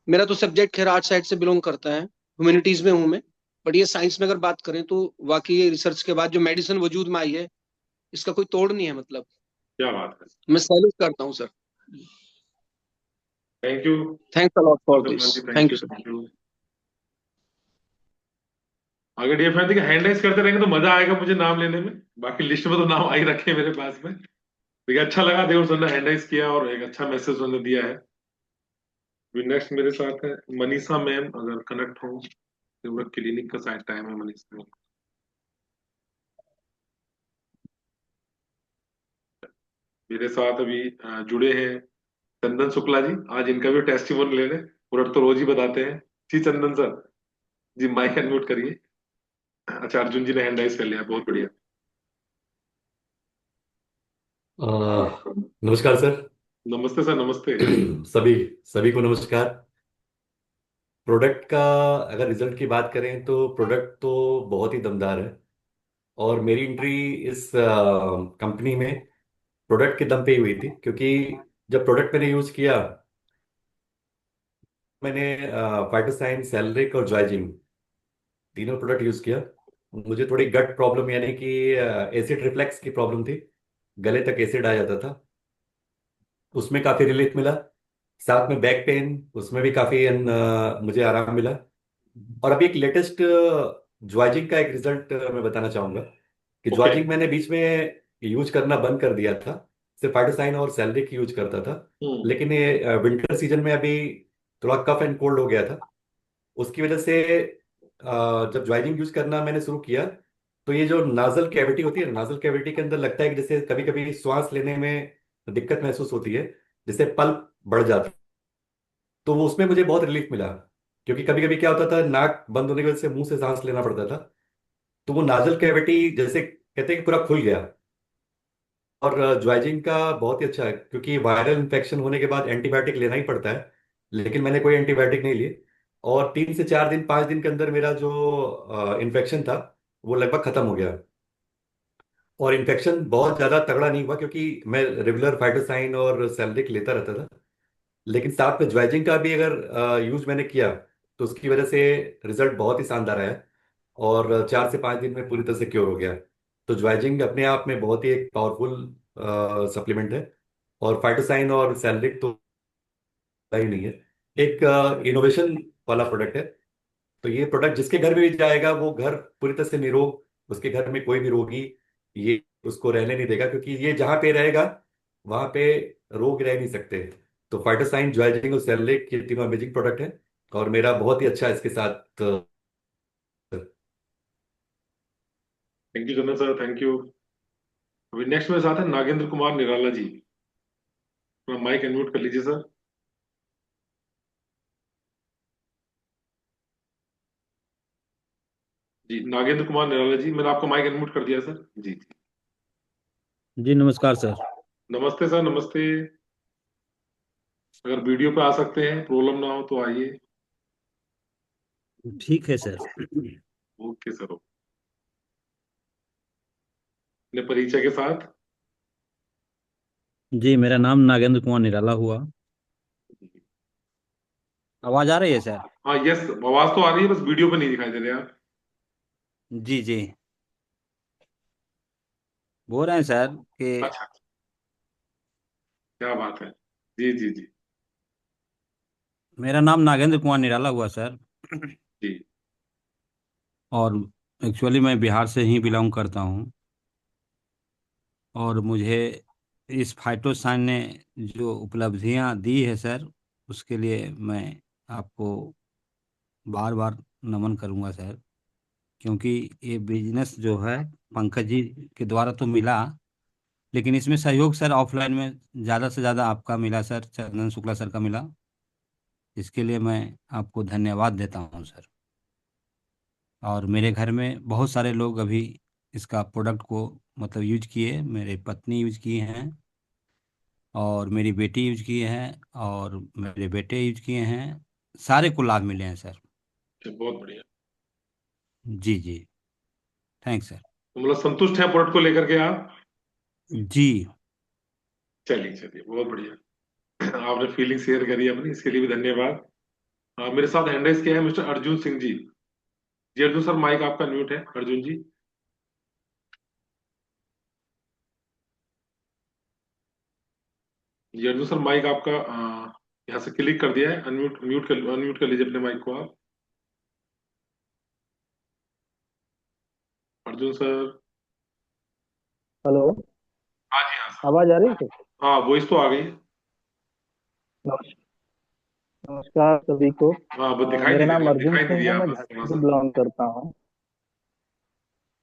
मेरा तो सब्जेक्ट खैर आर्ट साइड से बिलोंग करता है, ह्यूमैनिटीज में हूँ मैं। बट ये साइंस में अगर बात करें तो वाकई ये रिसर्च के बाद जो मेडिसिन वजूद में आई है, इसका कोई तोड़ नहीं है, मतलब क्या बात है। मैं सैल्यूट करता हूँ sir. Thank you thanks a lot for Salman this. जी, thank thank you, you sir. Thank you. आगे डियर फ्रेंड, देखिए हैंड राइज करते रहेंगे तो मजा आएगा मुझे नाम लेने में। बाकी लिस्ट में तो नाम आ ही रखे हैं मेरे पास में। देखिए अच्छा लगा, देखो सर ने हैंड राइज किया और एक अच्छा मैसेज उन्होंने दिया है। नेक्स्ट मेरे साथ है मनीषा मैम, अगर कनेक्ट हो। पूरा क्लिनिक का शायद टाइम है मनीषा मैम। मेरे साथ अभी जुड़े हैं चंदन शुक्ला जी। आज इनका भी टेस्टिमोनी लेने, पूरा तो रोज ही बताते हैं। जी चंदन सर, जी माइक अनम्यूट करिए। अच्छा, अर्जुन जी ने हैंड राइज कर लिया, बहुत बढ़िया। अ, नमस्कार सर। नमस्ते सर, नमस्ते। सभी सभी को नमस्कार। प्रोडक्ट का अगर रिजल्ट की बात करें तो प्रोडक्ट तो बहुत ही दमदार है। और मेरी एंट्री इस कंपनी में प्रोडक्ट के दम पे ही हुई थी, क्योंकि जब प्रोडक्ट मैंने यूज़ किया, मैंने फाइटोसाइन, सैलरिक और जॉयजिंग तीनों प्रोडक्ट यूज़ किया। मुझे थोड़ी गट प्रॉब्लम, यानी कि एसिड रिफ्लेक्स की प्रॉब्लम थी। गले तक एसिड आ जाता था, उसमें काफ़ी रिलीफ मिला। साथ में बैक पेन, उसमें भी काफ़ी मुझे आराम मिला। और अभी एक लेटेस्ट ज्वाइजिंग का एक रिजल्ट मैं बताना चाहूंगा कि ओके। ज्वाइजिंग मैंने बीच में यूज करना बंद कर दिया था। सिर्फ फाइटोसाइन और सैलरिक यूज करता था। हम्म। लेकिन ये विंटर सीजन में अभी थोड़ा कफ एंड कोल्ड हो गया था। उसकी वजह से जब ज्वाइजिंग यूज करना मैंने शुरू किया, तो ये जो नाजल कैविटी होती है, नाजल कैविटी के अंदर लगता है कि जैसे कभी कभी श्वास लेने में दिक्कत महसूस होती है, जैसे पल्प बढ़ जाता है। तो वो उसमें मुझे बहुत रिलीफ मिला, क्योंकि कभी कभी क्या होता था, नाक बंद होने की वजह से मुंह से सांस लेना पड़ता था। तो वो नाजल कैविटी जैसे कहते हैं कि पूरा खुल गया। और ज्वाइजिंग का बहुत ही अच्छा है, क्योंकि वायरल इन्फेक्शन होने के बाद एंटीबायोटिक लेना ही पड़ता है। लेकिन मैंने कोई एंटीबायोटिक नहीं लिए, और 3 से 4 दिन 5 दिन के अंदर मेरा जो इन्फेक्शन था वो लगभग खत्म हो गया। और इन्फेक्शन बहुत ज्यादा तगड़ा नहीं हुआ, क्योंकि मैं रेगुलर फाइटोसाइन और सैलरिक लेता रहता था। लेकिन साथ में ज्वाइजिंग का भी अगर यूज मैंने किया, तो उसकी वजह से रिजल्ट बहुत ही शानदार आया। और 4 से 5 दिन में पूरी तरह से क्योर हो गया। तो ज्वाइजिंग अपने आप में बहुत ही एक पावरफुल सप्लीमेंट है। और फाइटोसाइन और सैलरिक तो ही नहीं है, एक इनोवेशन वाला प्रोडक्ट है। तो ये प्रोडक्ट जिसके घर में भी जाएगा, वो घर पूरी तरह से निरोग, उसके घर में कोई भी रोगी ये उसको रहने नहीं देगा, क्योंकि ये जहाँ पे रहेगा वहां पे रोग रह नहीं सकते। तो फाइटोसाइन, ज्वाइजिंग और सेरेलिक, ये तीनों अमेजिंग प्रोडक्ट है। और मेरा बहुत ही अच्छा इसके साथ thank you Chandan sir, thank you. अभी नेक्स्ट मेरे साथ है नागेंद्र कुमार निराला जी। अपना माइक अनम्यूट कर लीजिए सर। जी, नागेंद्र कुमार निराला जी, मैंने आपका माइक अनम्यूट कर दिया सर। जी जी। जी नमस्कार सर। नमस्ते सर, नमस्ते। अगर वीडियो पे आ सकते हैं, प्रॉब्लम ना हो तो आइए। ठीक है सर। Okay sir. अपने परिचय के साथ। जी मेरा नाम नागेंद्र कुमार निराला हुआ। आवाज आ रही है सर? हाँ, यस, आवाज तो आ रही है, बस वीडियो पे नहीं दिखाई दे रहे आप। जी जी। बोल रहे हैं सर कि अच्छा, क्या बात है। जी जी जी। मेरा नाम नागेंद्र कुमार निराला हुआ सर। जी और एक्चुअली मैं बिहार से ही बिलोंग करता हूँ। और मुझे इस फाइटोसान ने जो उपलब्धियाँ दी है सर, उसके लिए मैं आपको बार बार नमन करूँगा सर। क्योंकि ये बिजनेस जो है पंकज जी के द्वारा तो मिला, लेकिन इसमें सहयोग सर ऑफलाइन में ज़्यादा से ज़्यादा आपका मिला सर, चंदन शुक्ला सर का मिला। इसके लिए मैं आपको धन्यवाद देता हूँ सर। और मेरे घर में बहुत सारे लोग अभी इसका प्रोडक्ट को मतलब यूज किए, मेरे पत्नी यूज किए हैं, और मेरी बेटी यूज किए हैं, और मेरे बेटे यूज किए हैं। सारे को लाभ मिले हैं सर। अच्छा, बहुत बढ़िया। जी जी। Thanks sir. तो मतलब संतुष्ट है प्रोडक्ट को लेकर के आप? जी। चलिए चलिए, बहुत बढ़िया। आपने फीलिंग शेयर करी अपनी, इसके लिए भी धन्यवाद। मेरे साथ हैंड राइज किया है मिस्टर अर्जुन सिंह जी। जी अर्जुन सर, माइक आपका म्यूट है, अर्जुन जी। जी अर्जुन सर, माइक आपका यहाँ से क्लिक कर दिया है, अनम्यूट कर लीजिए अपने माइक को आप। अर्जुन सर। हेलो। हाँ जी, हाँ सर। आवाज आ रही है? हाँ, वॉइस तो आ गई। नमस्कार। नमस्कार सभी को। हाँ, बस दिखाई मेरा नहीं दे नाम रही, अर्जुन दिखाई नहीं सिंह है, दिया आप, मैं बस थोड़ा झांसी से सा। बिलोंग करता हूँ।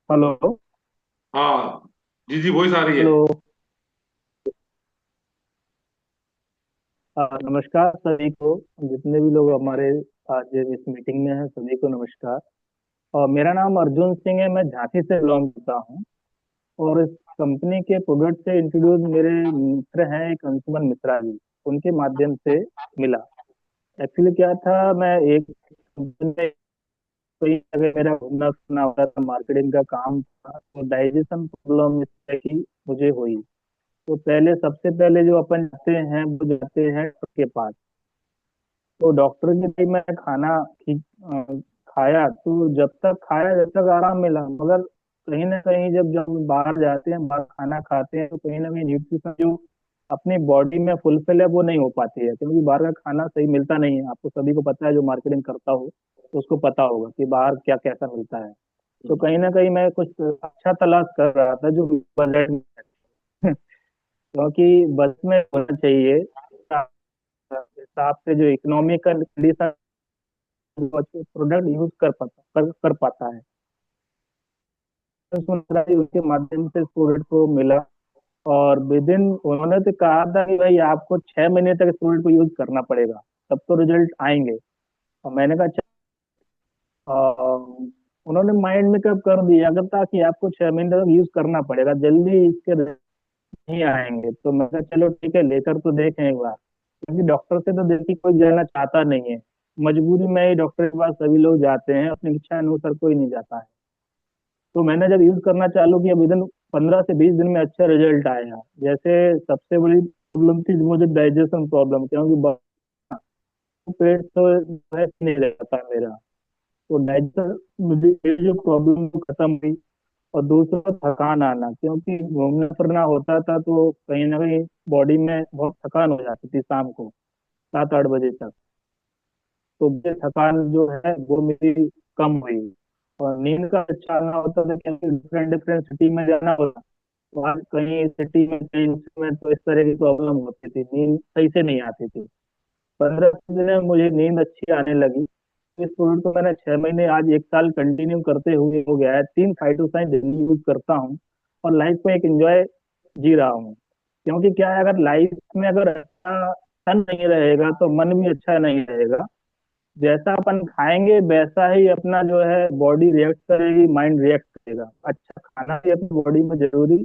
हेलो। हाँ, जी जी, वॉइस आ रही है। हेलो। नमस्कार सभी को, जितने भी लोग हमारे आज इस मीटिंग में हैं सभी को नमस्कार। और मेरा नाम अर्जुन सिंह है, मैं झांसी से बिलोंग करता हूँ। और इस कंपनी के प्रोडक्ट से इंट्रोड्यूस मेरे मित्र हैं, एक अंशुमन मिश्रा जी, उनके माध्यम से मिला। एक्चुअली क्या था, मैं एक कंपनी में कई जगह मेरा घूमना फिरना होता था, मार्केटिंग का काम था, तो डाइजेशन प्रॉब्लम इस तरह की मुझे हुई। तो पहले सबसे पहले जो अपन जाते हैं वो जाते हैं डॉक्टर के पास। तो डॉक्टर के लिए मैं खाया, तो जब तक खाया जब तक आराम मिला, मगर कहीं ना कहीं जब जब बाहर जाते हैं, बाहर खाना खाते हैं, तो कहीं ना कहीं न्यूट्रिशन जो अपनी बॉडी में फुलफिल है वो नहीं हो पाती है, क्योंकि बाहर का खाना सही मिलता नहीं है। आपको सभी को पता है, जो मार्केटिंग करता हो तो उसको पता होगा कि बाहर क्या कैसा मिलता है। तो कहीं ना कहीं मैं कुछ अच्छा तलाश कर रहा था जो बजट में है। क्योंकि बस में होना चाहिए हिसाब से, जो इकोनॉमिकल कंडीशन प्रोडक्ट यूज कर पाता है। तो उसके माध्यम से प्रोडक्ट को मिला। और विद इन उन्होंने तो कहा था कि भाई आपको 6 महीने तक इस प्रोडक्ट को यूज करना पड़ेगा, तब तो रिजल्ट आएंगे। और मैंने कहा अच्छा। उन्होंने माइंड मेकअप कर दिया अगर था कि आपको 6 महीने तक यूज करना पड़ेगा, जल्दी इसके नहीं आएंगे। तो मैं कहा चलो ठीक है, लेकर तो देखें एक बार, क्योंकि डॉक्टर से तो देखिए कोई जाना चाहता नहीं है। मजबूरी में ही डॉक्टर के पास सभी लोग जाते हैं, अपनी इच्छा अनुसार कोई नहीं जाता है। तो मैंने जब यूज करना चालू किया, विद इन 15 से 20 दिन में अच्छा रिजल्ट आया। जैसे सबसे बड़ी प्रॉब्लम थी मुझे डाइजेशन प्रॉब्लम, क्योंकि पेट तो जो है नहीं रहता था मेरा। तो डाइजेशन मुझे ये जो प्रॉब्लम खत्म हुई। और दूसरा थकान आना, क्योंकि घूमना फिरना होता था तो कहीं ना कहीं बॉडी में बहुत थकान हो जाती थी शाम को 7-8 बजे तक। तो ये थकान जो है वो मेरी कम हुई। और नींद का अच्छा आना होता था, क्योंकि डिफरेंट डिफरेंट सिटी में जाना होता। तो आज कहीं सिटी में कहीं उसमें तो इस तरह की प्रॉब्लम होती थी, नींद सही से नहीं आती थी। 15 दिन में मुझे नींद अच्छी आने लगी। इस प्रोडक्ट को मैंने 6 महीने, आज 1 साल कंटिन्यू करते हुए हो गया है। 3 फाइटोसाइन डेली यूज करता हूँ और लाइफ को एक एंजॉय जी रहा हूँ। क्योंकि क्या है, अगर लाइफ में अगर अच्छा अच्छा नहीं रहेगा तो मन भी अच्छा नहीं रहेगा। जैसा अपन खाएंगे वैसा ही अपना जो है बॉडी रिएक्ट करेगी, माइंड रिएक्ट करेगा। अच्छा खाना भी अपनी बॉडी में जरूरी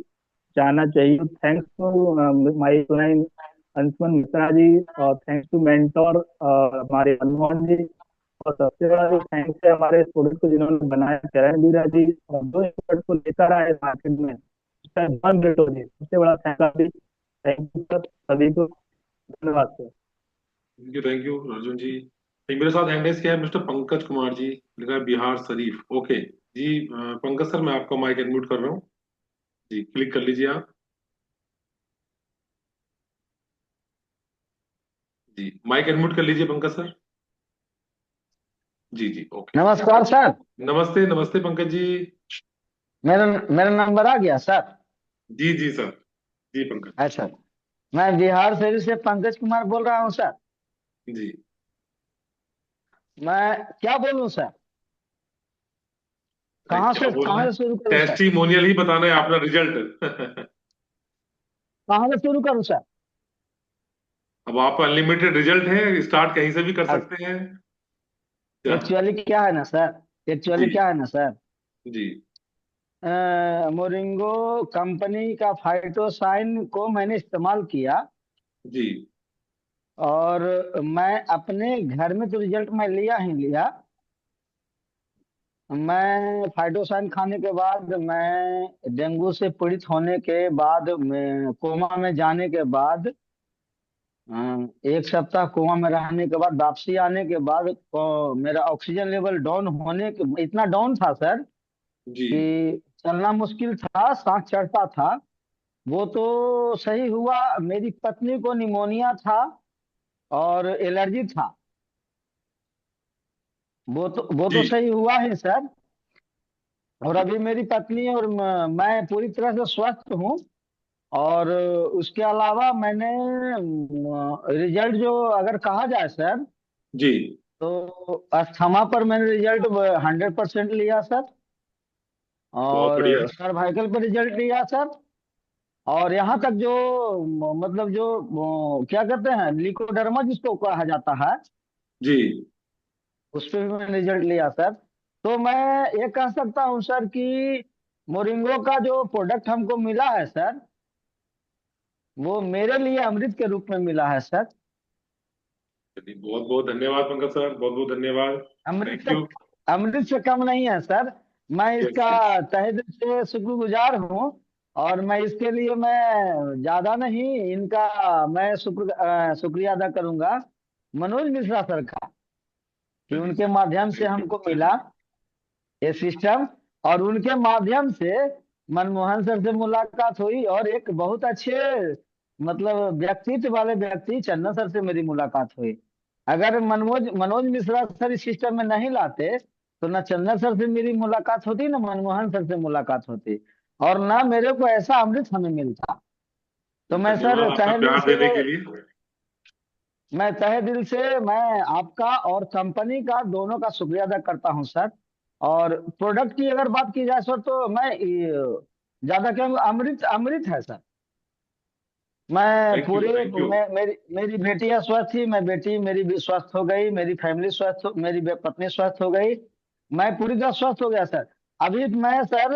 जाना चाहिए। Thanks to my client Anshuman Mishra ji, और थैंक्स टू मेंटोर हमारे मनमोहन जी, और सबसे बड़ा जो थैंक्स है हमारे इस प्रोडक्ट को जिन्होंने बनाया करण बीरा जी, और जो इस प्रोडक्ट को लेकर आए मार्केट में जॉन ब्रिटो जी, सबसे बड़ा थैंक अभी। थैंक यू सर सभी को, धन्यवाद सर। थैंक यू अर्जुन जी। एक मेरे साथ हैंड रेस किया है मिस्टर पंकज कुमार जी, लिखा है बिहार शरीफ। ओके जी, पंकज सर मैं आपका माइक अनम्यूट कर रहा हूँ। जी क्लिक कर लीजिए आप। जी माइक अनम्यूट कर लीजिए पंकज सर। जी जी ओके। नमस्कार सर। नमस्ते नमस्ते पंकज जी। मेरा मेरा नंबर आ गया सर। जी जी सर। जी पंकज। अच्छा, मैं बिहार शरीफ से पंकज कुमार बोल रहा हूँ सर। जी मैं क्या बोलूँ सर? अरे क्या बोलना है, कहाँ से शुरू करूँ सर? टेस्टिमोनियल ही बताना है अपना रिजल्ट। कहाँ से शुरू करूँ सर? अब आप अनलिमिटेड रिजल्ट है, स्टार्ट कहीं से भी कर सकते हैं। क्या? एक्चुअली क्या है ना सर, जी एक्चुअली क्या है ना सर, जी मोरिंगो कंपनी का फाइटोसाइन को मैंने इस्तेमाल किया, जी और मैं अपने घर में तो रिजल्ट मैं लिया ही लिया। मैं फाइटोसाइन खाने के बाद, मैं डेंगू से पीड़ित होने के बाद, मैं कोमा में जाने के बाद, एक सप्ताह कोमा में रहने के बाद, वापसी आने के बाद, मेरा ऑक्सीजन लेवल डाउन होने के, इतना डाउन था सर जी कि चलना मुश्किल था, सांस चढ़ता था। वो तो सही हुआ। मेरी पत्नी को निमोनिया था और एलर्जी था, वो तो जी सही हुआ है सर। और अभी मेरी पत्नी और मैं पूरी तरह से स्वस्थ हूँ। और उसके अलावा मैंने रिजल्ट जो अगर कहा जाए सर, जी तो अस्थमा पर मैंने रिजल्ट 100% लिया सर, बहुत और बढ़िया। सर्वाइकल पर रिजल्ट लिया सर, और यहाँ तक जो मतलब जो क्या कहते हैं लिकोडर्मा जिसको कहा जाता है, जी उस पर भी मैंने रिजल्ट लिया सर। तो मैं ये कह सकता हूँ सर कि मोरिंगो का जो प्रोडक्ट हमको मिला है सर, वो मेरे लिए अमृत के रूप में मिला है सर। चलिए बहुत बहुत धन्यवाद पंकज सर, बहुत बहुत धन्यवाद। अमृत थैंक से यू। अमृत से कम नहीं है सर। मैं यस इसका यस। तहे दिल से शुक्रगुजार हूँ, और मैं इसके लिए मैं ज्यादा नहीं, इनका मैं शुक्रिया अदा करूंगा मनोज मिश्रा सर का, कि चलिए उनके माध्यम से थैंक यू। हमको मिला ये सिस्टम, और उनके माध्यम से मनमोहन सर से मुलाकात हुई, और एक बहुत अच्छे मतलब व्यक्तित्व वाले व्यक्ति चंदन सर से मेरी मुलाकात हुई। अगर मनोज मनोज मिश्रा सर इस सिस्टम में नहीं लाते, तो ना चंदन सर से मेरी मुलाकात होती, ना मनमोहन सर से मुलाकात होती, और ना मेरे को ऐसा अमृत हमें मिलता। तो मैं सर धन्यवाद आपका तहे दिल प्यार से, देने के लिए। मैं आपका और कंपनी का दोनों का शुक्रिया अदा करता हूं सर। और प्रोडक्ट की अगर बात की जाए सर, तो मैं ज्यादा क्या, अमृत अमृत है सर। मैं थैंक यू पूरे थैंक यू। मैं मेरी मेरी बेटियां स्वस्थ थी, मैं बेटी मेरी भी स्वस्थ हो गई, मेरी फैमिली स्वस्थ हो, मेरी पत्नी स्वस्थ हो गई, मैं पूरी तरह स्वस्थ हो गया सर। अभी मैं सर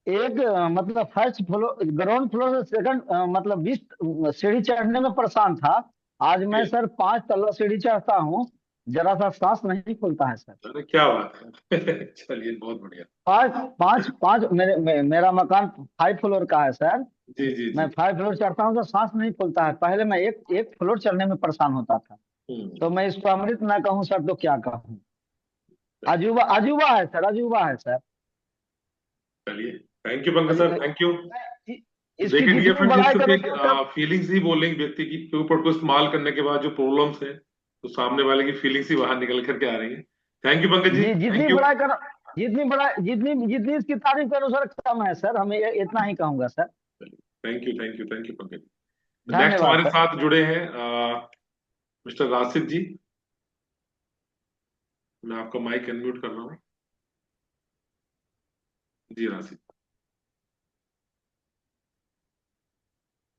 एक मतलब फर्स्ट फ्लोर, ग्राउंड फ्लोर से सेकंड मतलब 20 सीढ़ी चढ़ने में परेशान था। आज मैं ये, सर 5 तल्ला सीढ़ी चढ़ता हूँ, जरा सा सांस नहीं खुलता है सर। अरे क्या बात है। चलिए बहुत बढ़िया। पाँच पाँच पाँच मेरा मकान 5 फ्लोर का है सर। जी जी मैं जी। 5 फ्लोर चढ़ता हूँ तो सांस नहीं खुलता है। पहले मैं एक एक फ्लोर चढ़ने में परेशान होता था। तो हम्म। मैं इसको अमृत ना कहूँ सर तो क्या कहूँ? चलिए अजूबा अजूबा है सर, अजूबा है सर। चलिए, thank you Pankaj sir, thank you. मैं तो इसकी देखिए डियर जितनी फ्रेंड्स, ये बड़ाई सिर्फ करूँ एक सर, फीलिंग्स ही बोल रही व्यक्ति की, के ऊपर को इस्तेमाल करने के बाद जो प्रॉब्लम्स है, तो सामने वाले की फीलिंग्स ही बाहर निकल करके आ रही है। थैंक यू पंकज जी, जी जितनी थैंक यू। बड़ाई करो, जितनी जितनी इसकी तारीफ करो सर कम है सर, हमें इतना ही कहूंगा sir. Thank you thank you thank you Pankaj. Next धन्यवाद हमारे सर। साथ जुड़े हैं मिस्टर राशिद जी। मैं आपका माइक अनम्यूट कर रहा हूँ। जी राशिद।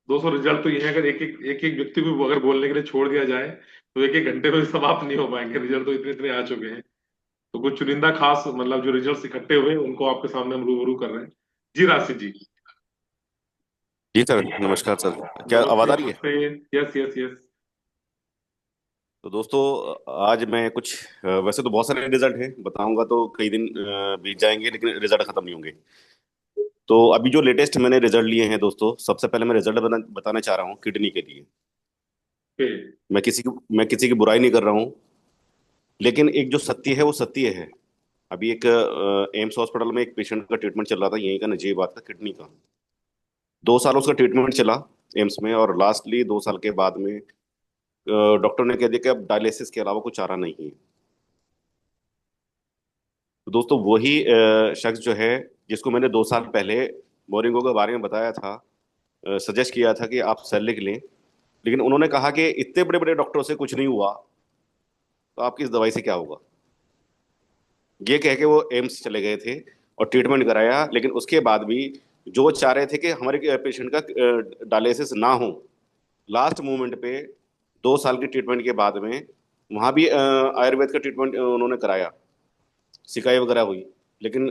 200 रिजल्ट तो ये है, अगर एक एक व्यक्ति को अगर बोलने के लिए छोड़ दिया जाए तो एक एक घंटे में समाप्त नहीं हो पाएंगे। रिजल्ट तो इतने इतने आ चुके हैं। तो कुछ चुनिंदा खास मतलब जो रिजल्ट इकट्ठे हुए उनको आपके सामने हम रूबरू कर रहे हैं। जी राशि जी। जी सर, नमस्कार सर। क्या आवाज़ नमस्ते आ रही है? नमस्ते। Yes yes yes. तो दोस्तों, आज मैं कुछ वैसे तो बहुत सारे रिजल्ट हैं, बताऊंगा तो कई दिन बीत जाएंगे, लेकिन रिजल्ट खत्म नहीं होंगे। तो अभी जो लेटेस्ट मैंने रिजल्ट लिए हैं दोस्तों, सबसे पहले मैं रिजल्ट बताना चाह रहा हूँ किडनी के लिए। ओके। मैं किसी की बुराई नहीं कर रहा हूँ, लेकिन एक जो सत्य है वो सत्य है। अभी एक एम्स हॉस्पिटल में एक पेशेंट का ट्रीटमेंट चल रहा था, यहीं का नजीबाबाद का, किडनी का। 2 साल उसका ट्रीटमेंट चला एम्स में, और लास्टली 2 साल के बाद में डॉक्टर ने कह दिया कि अब डायलिसिस के अलावा कुछ चारा नहीं है। तो दोस्तों वही शख्स जो है, जिसको मैंने 2 साल पहले बोरिंगो के बारे में बताया था, सजेस्ट किया था कि आप सेल लिख लें, लेकिन उन्होंने कहा कि इतने बड़े बड़े डॉक्टरों से कुछ नहीं हुआ तो आपकी इस दवाई से क्या होगा। ये कह के वो एम्स चले गए थे और ट्रीटमेंट कराया, लेकिन उसके बाद भी जो वो चाह रहे थे कि हमारे पेशेंट का डायलिसिस ना हो, लास्ट मोमेंट पे 2 साल की ट्रीटमेंट के बाद में वहाँ भी आयुर्वेद का ट्रीटमेंट उन्होंने कराया, सिकाई वगैरह हुई, लेकिन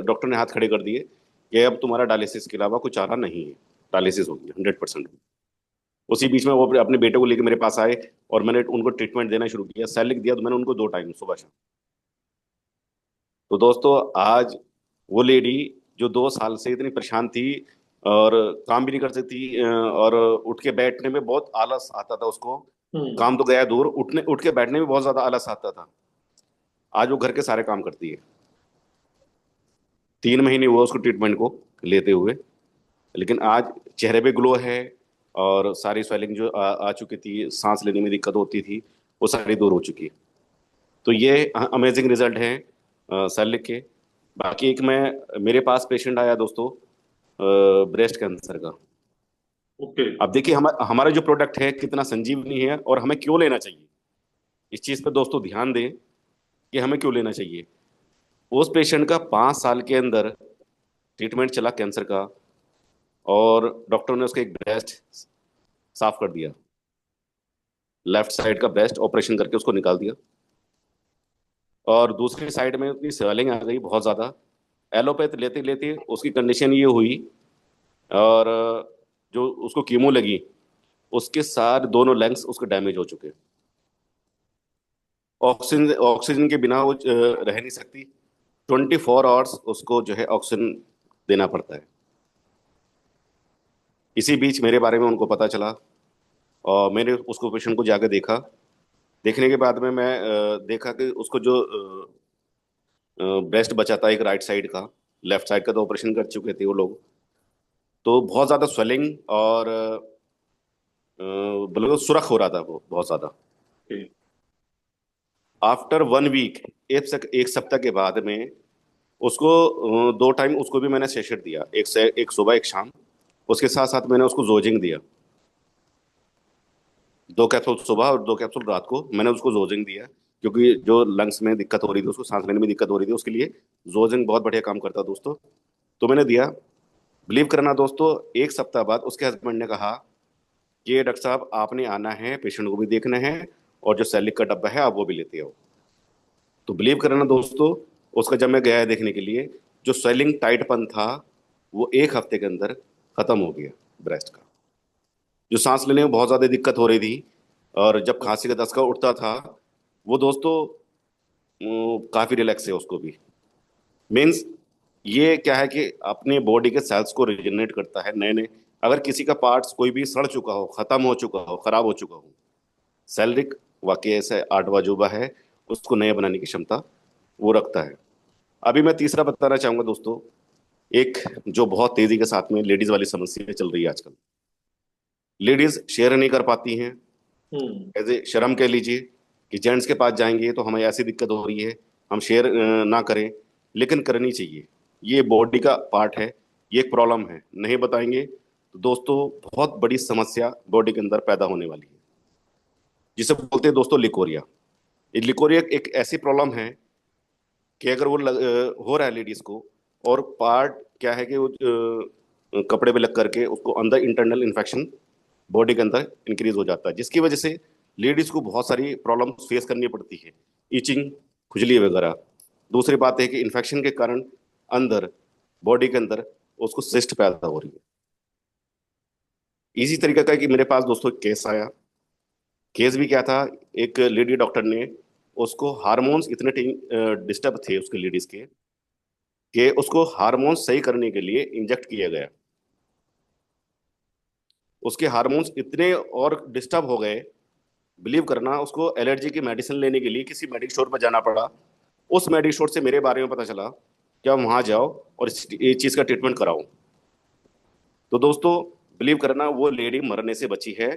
डॉक्टर ने हाथ खड़े कर दिए कि अब तुम्हारा डायलिसिस के अलावा कुछ चारा नहीं है, डायलिसिस होगी 100%। उसी बीच में वो अपने बेटे को लेकर मेरे पास आए और मैंने उनको ट्रीटमेंट देना शुरू किया, सेल लिख दिया तो मैंने उनको 2 टाइम सुबह शाम। तो दोस्तों आज वो लेडी जो 2 साल से इतनी परेशान थी और काम भी नहीं कर सकती, और उठ के बैठने में बहुत आलस आता था उसको, काम तो गया दूर, उठ के बैठने में बहुत ज्यादा आलस आता था, आज वो घर के सारे काम करती है। 3 महीने हुआ उसको ट्रीटमेंट को लेते हुए, लेकिन आज चेहरे पे ग्लो है, और सारी स्वेलिंग जो आ चुकी थी, सांस लेने में दिक्कत होती थी, वो सारी दूर हो चुकी है। तो ये अमेजिंग रिजल्ट है सेल लिख के। बाकी एक मैं मेरे पास पेशेंट आया दोस्तों, ब्रेस्ट कैंसर का। ओके। अब देखिए हमारा जो प्रोडक्ट है कितना संजीवनी है और हमें क्यों लेना चाहिए, इस चीज़ पे दोस्तों ध्यान दें कि हमें क्यों लेना चाहिए। उस पेशेंट का 5 साल के अंदर ट्रीटमेंट चला कैंसर का, और डॉक्टर ने उसका एक ब्रेस्ट साफ कर दिया, लेफ्ट साइड का ब्रेस्ट ऑपरेशन करके उसको निकाल दिया, और दूसरी साइड में उतनी स्वेलिंग आ गई बहुत ज़्यादा, एलोपैथ लेते लेते उसकी कंडीशन ये हुई, और जो उसको कीमो लगी उसके सारे दोनों लंग्स उसके डैमेज हो चुके। ऑक्सीजन ऑक्सीजन के बिना वो रह नहीं सकती, 24 आवर्स उसको जो है ऑक्सीजन देना पड़ता है। इसी बीच मेरे बारे में उनको पता चला, और मैंने उसको पेशेंट को जाकर देखा। देखने के बाद में मैं देखा कि उसको जो ब्रेस्ट बचा था एक राइट साइड का, लेफ्ट साइड का तो ऑपरेशन कर चुके थे वो लोग, तो बहुत ज़्यादा स्वेलिंग और बोले सुरख हो रहा था वो बहुत ज़्यादा। आफ्टर 1 वीक, एक सप्ताह के बाद में उसको 2 टाइम उसको भी मैंने सेशेट दिया, एक सुबह एक शाम। उसके साथ साथ मैंने उसको जोजिंग दिया, 2 कैप्सूल सुबह और 2 कैप्सूल रात को मैंने उसको जोजिंग दिया, क्योंकि जो लंग्स में दिक्कत हो रही थी, उसको सांस लेने में दिक्कत हो रही थी, उसके लिए जोजिंग बहुत बढ़िया काम करता है दोस्तों। तो मैंने दिया। बिलीव करना दोस्तों, एक सप्ताह बाद उसके हस्बैंड ने कहा कि डॉक्टर साहब आपने आना है, पेशेंट को भी देखना है, और जो सैलिक का डब्बा है आप वो भी लेते आओ। तो बिलीव करना दोस्तों, उसका जब मैं गया है देखने के लिए, जो स्वेलिंग टाइटपन था वो 1 हफ्ते के अंदर खत्म हो गया ब्रेस्ट का। जो सांस लेने में बहुत ज्यादा दिक्कत हो रही थी, और जब खांसी का दस्ता उठता था, वो दोस्तों काफी रिलैक्स है उसको भी। मीन्स ये क्या है कि अपने बॉडी के सेल्स को रिजनरेट करता है नए नए। अगर किसी का पार्ट्स कोई भी सड़ चुका हो, खत्म हो चुका हो, खराब हो चुका हो, सेल्रिक वाकई ऐसा आठवां अजूबा है, उसको नया बनाने की क्षमता वो रखता है। अभी मैं तीसरा बताना चाहूंगा दोस्तों, एक जो बहुत तेजी के साथ में लेडीज वाली समस्या चल रही है आजकल। लेडीज शेयर नहीं कर पाती हैं, एज ए शर्म कह लीजिए, कि जेंट्स के पास जाएंगे तो हमें ऐसी दिक्कत हो रही है, हम शेयर ना करें, लेकिन करनी चाहिए। ये बॉडी का पार्ट है, ये एक प्रॉब्लम है, नहीं बताएंगे तो दोस्तों बहुत बड़ी समस्या बॉडी के अंदर पैदा होने वाली है, जिसे बोलते हैं दोस्तों लिकोरिया। ये लिकोरिया एक ऐसी प्रॉब्लम है कि अगर वो हो रहा है लेडीज को, और पार्ट क्या है कि वो कपड़े पे लग करके उसको अंदर इंटरनल इन्फेक्शन बॉडी के अंदर इंक्रीज हो जाता है, जिसकी वजह से लेडीज को बहुत सारी प्रॉब्लम फेस करनी पड़ती है, ईचिंग, खुजली वगैरह। दूसरी बात है कि इन्फेक्शन के कारण अंदर बॉडी के अंदर उसको सिस्ट पैदा हो रही है। इसी तरीके का कि मेरे पास दोस्तों केस आया। केस भी क्या था, एक लेडी डॉक्टर ने उसको हार्मोन्स इतने डिस्टर्ब थे उसके लेडीज के कि उसको हार्मोन्स सही करने के लिए इंजेक्ट किया गया। उसके हार्मोन्स इतने और डिस्टर्ब हो गए, बिलीव करना, उसको एलर्जी की मेडिसिन लेने के लिए किसी मेडिकल स्टोर पर जाना पड़ा। उस मेडिकल स्टोर से मेरे बारे में पता चला कि आप वहाँ जाओ और ये चीज़ का ट्रीटमेंट कराओ। तो दोस्तों बिलीव करना, वो लेडी मरने से बची है।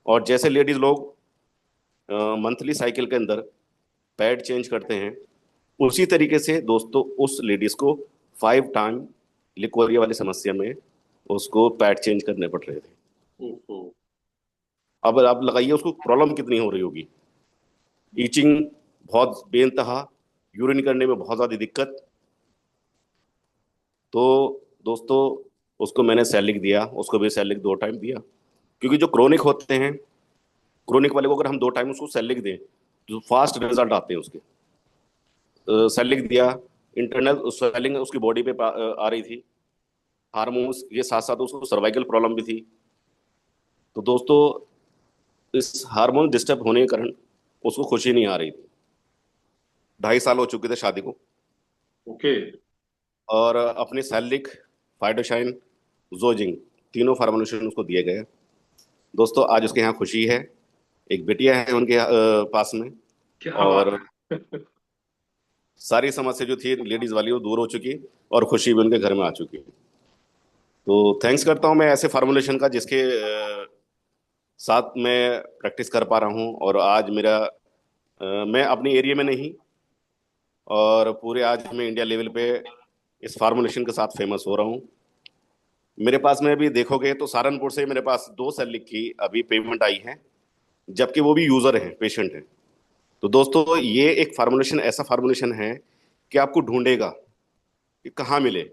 और जैसे लेडीज लोग मंथली साइकिल के अंदर पैड चेंज करते हैं, उसी तरीके से दोस्तों उस लेडीज को 5 टाइम लिकोरिया वाली समस्या में उसको पैड चेंज करने पड़ रहे थे। ओहो। अब आप लगाइए उसको प्रॉब्लम कितनी हो रही होगी, ईचिंग बहुत बेइंतहा, यूरिन करने में बहुत ज़्यादा दिक्कत। तो दोस्तों उसको मैंने सैलिक दिया, उसको भी सैलिक 2 टाइम दिया, क्योंकि जो क्रोनिक होते हैं, क्रोनिक वाले को अगर हम 2 टाइम उसको सैलिक दें तो फास्ट रिजल्ट आते हैं उसके। सैलिक दिया, इंटरनल स्वेलिंग उसकी बॉडी पे आ रही थी, हार्मोन्स के साथ साथ उसको सर्वाइकल प्रॉब्लम भी थी। तो दोस्तों इस हार्मोन डिस्टर्ब होने के कारण उसको खुशी नहीं आ रही थी। 2.5 साल हो चुके थे शादी को। ओके। और अपने सैलिक, फाइटोशाइन, जोजिंग, तीनों फार्मोलेशन उसको दिए गए। दोस्तों आज उसके यहाँ खुशी है, एक बेटिया है उनके पास में, क्या और बात है। सारी समस्या जो थी लेडीज वाली वो दूर हो चुकी और खुशी भी उनके घर में आ चुकी। तो थैंक्स करता हूँ मैं ऐसे फार्मूलेशन का जिसके साथ मैं प्रैक्टिस कर पा रहा हूँ। और आज मेरा मैं अपने एरिया में नहीं और पूरे आज मैं इंडिया लेवल पे इस फार्मूलेशन के साथ फेमस हो रहा हूँ। मेरे पास में अभी देखोगे तो सहारनपुर से मेरे पास 2 सैलिक की अभी पेमेंट आई है, जबकि वो भी यूजर हैं, पेशेंट हैं। तो दोस्तों ये एक फार्मूलेशन ऐसा फार्मूलेशन है कि आपको ढूंढेगा कि कहाँ मिले।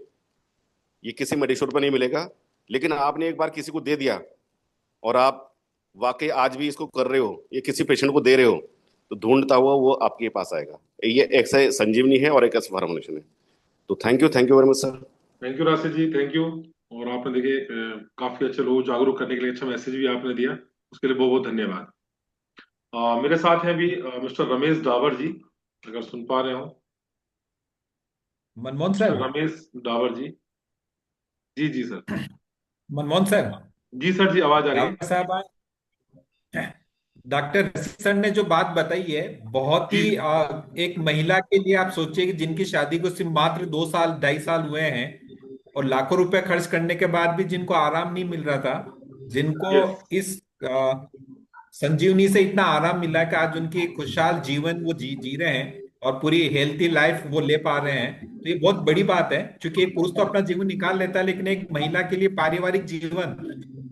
ये किसी मेडिकल स्टोर पर नहीं मिलेगा, लेकिन आपने एक बार किसी को दे दिया और आप वाकई आज भी इसको कर रहे हो, ये किसी पेशेंट को दे रहे हो, तो ढूंढता हुआ वो आपके पास आएगा। ये एक से संजीवनी है और एक ऐसा फार्मूलेशन है। तो thank you very much sir. Thank you Rashid ji, thank you. और आपने देखिए काफी अच्छे लोगों को जागरूक करने के लिए अच्छा मैसेज भी आपने दिया, उसके लिए बहुत बहुत धन्यवाद। मेरे साथ हैं अभी मिस्टर रमेश डावर जी, अगर सुन पा रहे हो। Manmohan mister sir. रमेश डावर जी। जी जी सर। मनमोहन सर। जी सर, जी आवाज आ रही है। डावर साहब आए। डॉक्टर सर ने जो बात बताई है बहुत जी ही एक महिला के लिए आप सोचिए कि जिनकी शादी को सिर्फ मात्र 2 साल 2.5 साल हुए हैं और लाखों रुपए खर्च करने के बाद भी जिनको आराम नहीं मिल रहा था, जिनको यस। इस संजीवनी से इतना आराम मिला कि आज उनकी एक खुशहाल जीवन वो जी रहे हैं और पूरी हेल्थी लाइफ वो ले पा रहे हैं। तो ये बहुत बड़ी बात है, क्योंकि एक पुरुष तो अपना जीवन निकाल लेता है, लेकिन एक महिला के लिए पारिवारिक जीवन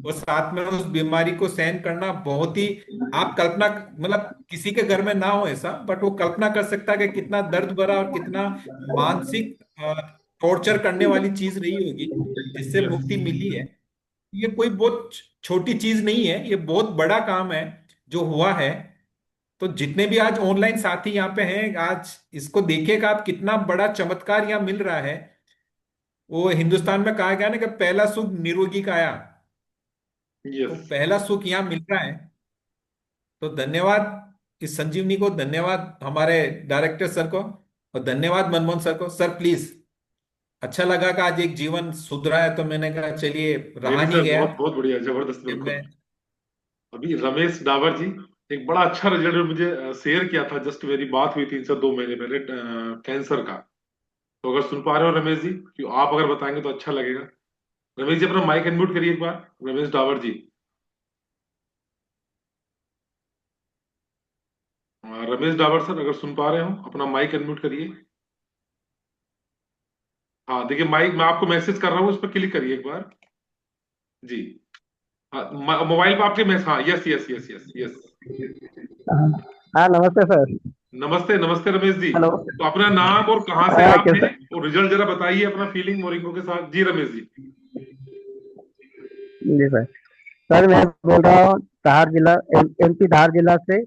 और साथ में उस बीमारी को सहन करना बहुत ही, आप कल्पना, मतलब किसी के घर में ना हो ऐसा, बट वो कल्पना कर सकता है कि कितना दर्द भरा और कितना मानसिक टॉर्चर करने वाली चीज रही होगी जिससे यस। मुक्ति मिली है। ये कोई बहुत छोटी चीज नहीं है, ये बहुत बड़ा काम है जो हुआ है। तो जितने भी आज ऑनलाइन साथी यहाँ पे हैं, आज इसको देखिएगा आप, कितना बड़ा चमत्कार यहाँ मिल रहा है। वो हिंदुस्तान में कहा गया ना कि पहला सुख निरोगी का आया, तो यस। पहला सुख यहाँ मिल रहा है। तो धन्यवाद इस संजीवनी को, धन्यवाद हमारे डायरेक्टर सर को, और धन्यवाद मनमोहन सर को। सर प्लीज, अच्छा लगा कि आज एक जीवन सुधरा है, तो मैंने कहा चलिए नहीं रहा नहीं नहीं सर, गया बहुत बहुत बढ़िया, जबरदस्त, कि बिल्कुल। मैं। अभी रमेश डावर जी, एक बड़ा अच्छा रिजल्ट मुझे शेयर किया था, जस्ट मेरी बात हुई 3 से 2 महीने पहले कैंसर का। तो अगर सुन पा रहे हो रमेश जी, कि आप अगर बताएंगे तो अच्छा लगेगा। रमेश जी अपना माइक अनम्यूट करिए एक बार, रमेश डावर जी। रमेश डावर सर, अगर सुन पा रहे हो अपना माइक अनम्यूट करिए। हाँ देखिए, माइक मैं आपको मैसेज कर रहा हूँ, उस पर क्लिक करिए एक बार। जी। हाँ, मोबाइल पे आपके मैसेज, हाँ, yes yes yes yes yes. हाँ नमस्ते सर। नमस्ते नमस्ते रमेश जी। हेलो। तो अपना नाम और कहाँ से हाँ आप हैं कैसे। और रिजल्ट जरा बताइए अपना फीलिंग मोरिंगो के साथ। जी रमेश जी। जी सर। सर मैं बोल रहा हूँ धार जिला, एमपी धार जिला से।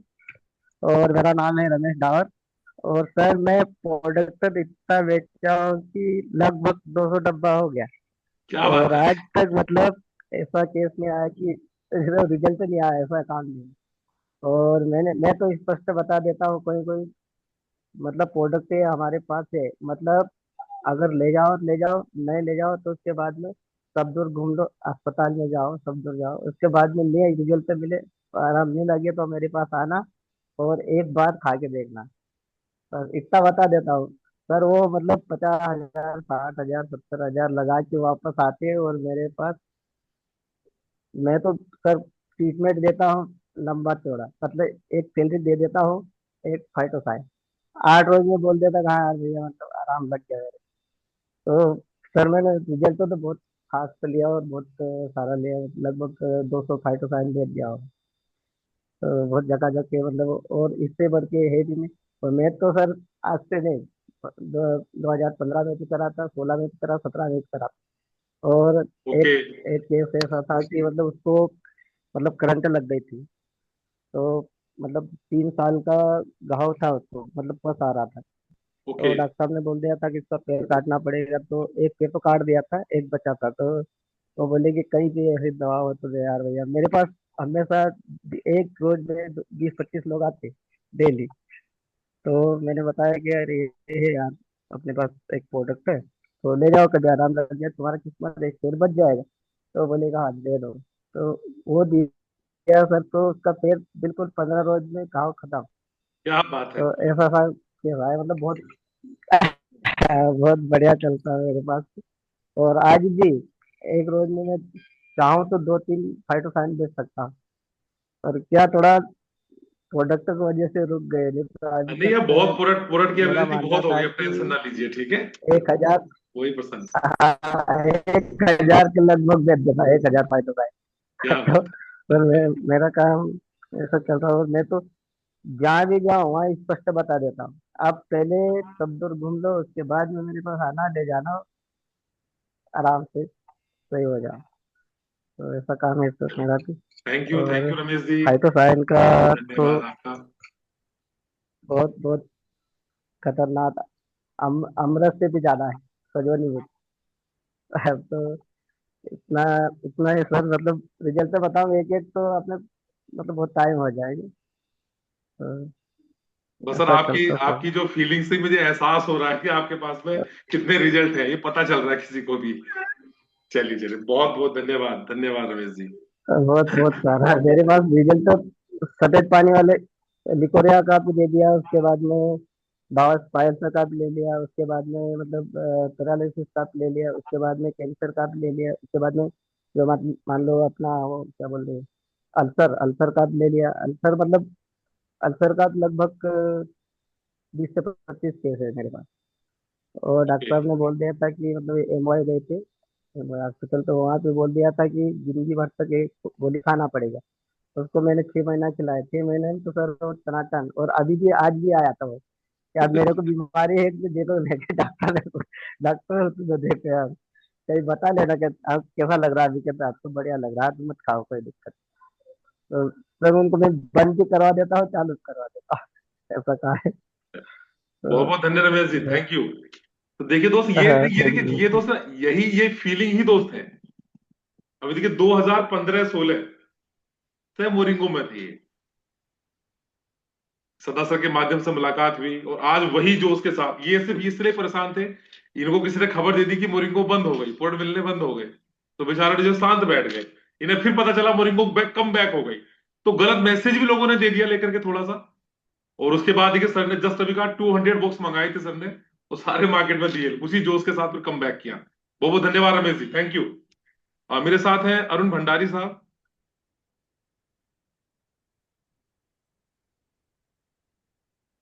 और मेरा नाम है रमेश डावर। और सर मैं प्रोडक्ट इतना बेचा हूँ कि लगभग 200 डब्बा हो गया। क्या बात और है। आज तक मतलब ऐसा केस नहीं आया कि रिजल्ट नहीं आया, ऐसा काम नहीं। और मैं तो स्पष्ट बता देता हूँ, कोई कोई मतलब प्रोडक्ट है हमारे पास है, मतलब अगर ले जाओ ले जाओ, नहीं ले जाओ तो उसके बाद में सब दूर घूम लो, अस्पताल में जाओ, सब दूर जाओ, उसके बाद में नहीं रिजल्ट मिले, आराम नहीं लगे तो मेरे पास आना और एक बार खा के देखना। बस इतना बता देता हूँ। सर वो मतलब 50,000, 60,000, 70,000 लगा के वापस आते हैं और मेरे पास, मैं तो सर ट्रीटमेंट देता हूँ लंबा चौड़ा, मतलब एक सैलरी दे देता हूँ, एक फाइटोसाइन 8 रोज में बोल देता कहाँ यार भैया, मतलब आराम लग गया मेरे। तो सर मैंने रिजल्ट तो बहुत खास से लिया और बहुत सारा लिया, लगभग 200 फाइटोसाइन दे दिया हो। तो बहुत जगह जगह मतलब, और इससे बढ़ के है भी नहीं। और मैं तो सर आज से नहीं, 2015 में भी करा था, 16 में भी करा, 17 में भी करा। और ओके। एक एक केस ऐसा था कि मतलब उसको मतलब करंट लग गई थी। तो मतलब 3 साल का घाव था उसको, मतलब पस आ रहा था। ओके। तो डॉक्टर साहब ने बोल दिया था कि इसका पैर काटना पड़ेगा, तो एक पैर तो काट दिया था, एक बचा था। तो वो बोले कि कहीं भी ऐसी दवा हो तो दे यार भैया, मेरे पास हमेशा एक रोज में 20-25 लोग आते डेली। तो मैंने बताया कि यार ये है यार, अपने पास एक प्रोडक्ट है, तो ले जाओ, कभी आराम लग गया तुम्हारा किस्मत, एक पैर बच जाएगा। तो बोलेगा हाँ दे दो। तो वो दिया सर, तो उसका पैर बिल्कुल 15 रोज में घाव खत्म। क्या बात है। तो ऐसा था कि भाई मतलब बहुत बहुत बढ़िया चलता है मेरे पास। और आज भी एक रोज में मैं चाहूँ तो 2-3 फाइटोसाइन बेच सकता हूँ। और क्या थोड़ा प्रोडक्ट की वजह से रुक गए, नहीं तो अभी नहीं, तक अब बहुत पुरट पुरट की मेरा अभिनेत्री मानना बहुत हो था गई, अब कि टेंशन ना लीजिए, ठीक है। 1,000, वही पसंद। 1,000 के लगभग बेच देता, 1,000 फाइटोसाइन। क्या तो बात सर मेरा काम ऐसा चल रहा है। और मैं तो जहाँ भी जाऊँ वहाँ स्पष्ट बता देता हूँ, आप पहले सब दूर घूम लो, उसके बाद में मेरे पास आना, ले जाना, आराम से सही हो जाओ। तो ऐसा काम है सर मेरा भी। है। थैंक और यू रमेश जी। फाइटोसाइन का तो धन्यवाद आपका। बहुत बहुत खतरनाक, अमृत से भी ज्यादा है, सजोनी बुट। तो इतना इतना है सर, मतलब रिजल्ट तो बताऊँ एक एक तो आपने मतलब बहुत टाइम हो जाएगी। तो बस सर, ऐसा आपकी चलता सर। आपकी जो फीलिंग से मुझे एहसास हो रहा है कि आपके पास में कितने रिजल्ट है, ये पता चल रहा है किसी को भी। चलिए चलिए, बहुत बहुत धन्यवाद, धन्यवाद रमेश जी। बहुत बहुत सारा है मेरे पास रिजल्ट तो। सफेद पानी वाले लिकोरिया का भी दे दिया, उसके बाद में बाबा पायल का भी ले लिया, उसके बाद में मतलब पैरालिसिस का भी ले लिया, उसके बाद में कैंसर का भी ले लिया, उसके बाद में जो मान लो अपना वो क्या बोल रहे हैं, अल्सर अल्सर का भी ले लिया। अल्सर मतलब अल्सर का भी लगभग 20 से 25 केस है मेरे पास। और डॉक्टर ओके। साहब ने बोल दिया था कि मतलब एमवाई गए थे हॉस्पिटल, तो वहाँ पे बोल दिया था कि जिंदगी भर तक एक गोली खाना पड़ेगा। तो उसको मैंने 6 महीना खिलाया, 6 महीने में तो सर वो टनाटन, और अभी भी आज भी आया था वो कि अब मेरे को बीमारी है कि देखो लेके डॉक्टर ने, डॉक्टर तुझे देखे यार, कहीं बता लेना कि आप कैसा लग रहा है अभी, कहता आपको बढ़िया लग रहा है, तुम मत खाओ कोई दिक्कत। तो सर उनको मैं बंद भी करवा देता हूँ, चालू भी करवा देता हूँ, ऐसा कहा है। बहुत तो बहुत धन्यवाद रमेश जी, थैंक यू। तो देखिए दोस्त, ये थैंक देखिए, यू। ये दोस्त ना, यही ये फीलिंग ही दोस्त है। अभी देखिए 2015-16 से मोरिंगो में थी, सदा सर के माध्यम से मुलाकात हुई, और आज वही जो उसके साथ, ये सिर्फ इसलिए परेशान थे, इनको किसी ने खबर दे दी कि मोरिंगो बंद हो गई, पोर्ट मिलने बंद हो गए, तो बेचारे जो शांत बैठ गए। इन्हें फिर पता चला मोरिंगो बैक कम बैक हो गई, तो गलत मैसेज भी लोगों ने दे दिया लेकर के थोड़ा सा। और उसके बाद देखिए सर ने जस्ट अभी कहा 200 बॉक्स मंगाए थे सर ने, वो सारे मार्केट में दिए, उसी जोश के साथ फिर कम बैक किया। बहुत बहुत धन्यवाद रमेश जी, थैंक यू। मेरे साथ हैं अरुण भंडारी साहब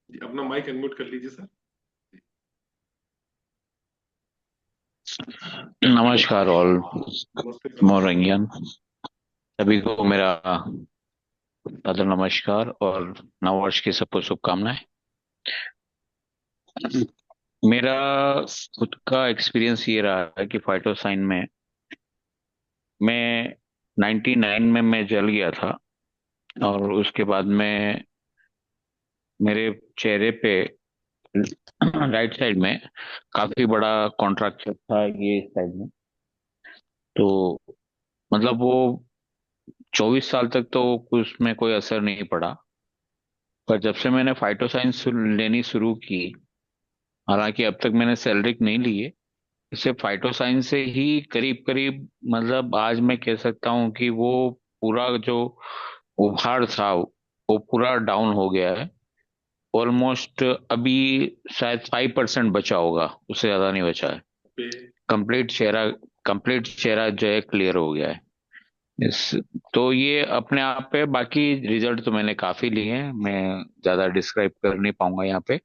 जी, अपना माइक अनम्यूट कर लीजिए सर। नमस्कार ऑल नमस्ते सर। मोरंगियन, सभी को मेरा सादर नमस्कार और नववर्ष की सबको शुभकामनाएं। मेरा खुद का एक्सपीरियंस ये रहा है कि फाइटोसाइन में मैं 99 में मैं जल गया था। और उसके बाद में मेरे चेहरे पे राइट साइड में काफी बड़ा कॉन्ट्रैक्चर था, ये इस साइड में। तो मतलब वो 24 साल तक तो उसमें कोई असर नहीं पड़ा। पर जब से मैंने फाइटोसाइंस लेनी शुरू की, हालांकि अब तक मैंने सेलरिक नहीं ली है, इससे फाइटोसाइंस से ही करीब करीब मतलब आज मैं कह सकता हूँ कि वो पूरा जो उभार था वो पूरा डाउन हो गया है। ऑलमोस्ट अभी शायद 5% बचा होगा, उससे ज्यादा नहीं बचा है। कंप्लीट चेहरा कंप्लीट चेहरा जो है क्लियर हो गया है। इस तो ये अपने आप पे, बाकी रिजल्ट तो मैंने काफी लिए हैं, मैं ज्यादा डिस्क्राइब कर नहीं पाऊंगा यहाँ पे।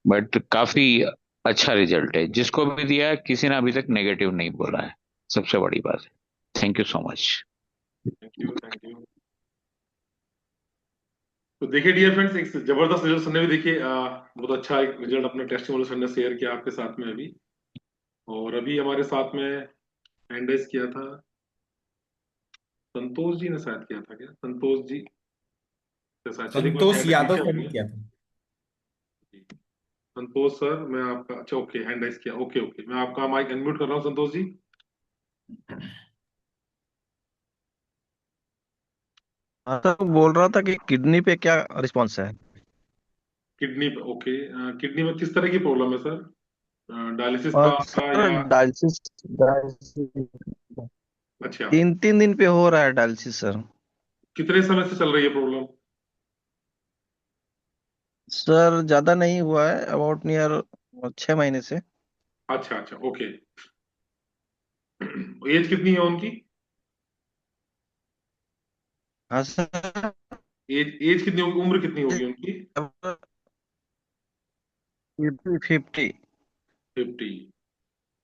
बट काफी अच्छा रिजल्ट है, जिसको भी दिया है किसी ने अभी तक नेगेटिव नहीं बोला है, सबसे बड़ी बात है। Thank you so much. Thank you, thank you. तो देखिए डियर फ्रेंड्स, एक जबरदस्त रिजल्ट सर ने भी देखिए, बहुत अच्छा एक रिजल्ट अपने टेस्टिमोनियल सर ने शेयर किया आपके साथ में अभी। और अभी हमारे साथ में हैंड रेज किया था संतोष जी ने, शायद किया था क्या संतोष जी? तो शायद चलिए, कोई संतोष हैंड रेज यादव नीचे सर आ ने गया। किया था। संतोष सर, मैं आपका, अच्छा ओके, हैंड राइज किया, ओके ओके, मैं आपका माइक अनम्यूट कर रहा हूँ संतोष जी। हाँ सर, बोल रहा था कि किडनी पे क्या रिस्पॉन्स है। किडनी पे, ओके। किडनी में किस तरह की प्रॉब्लम है सर? डायलिसिस था और आपका सर या? डायलिसिस डायलिसिस अच्छा, 3 3 दिन पे हो रहा है डायलिसिस सर। कितने समय से चल रही है प्रॉब्लम? सर ज्यादा नहीं हुआ है, अबाउट नियर 6 महीने से। अच्छा अच्छा, ओके। एज कितनी है उनकी? हाँ सर। एज कितनी होगी, उम्र कितनी होगी उनकी? 50। 50।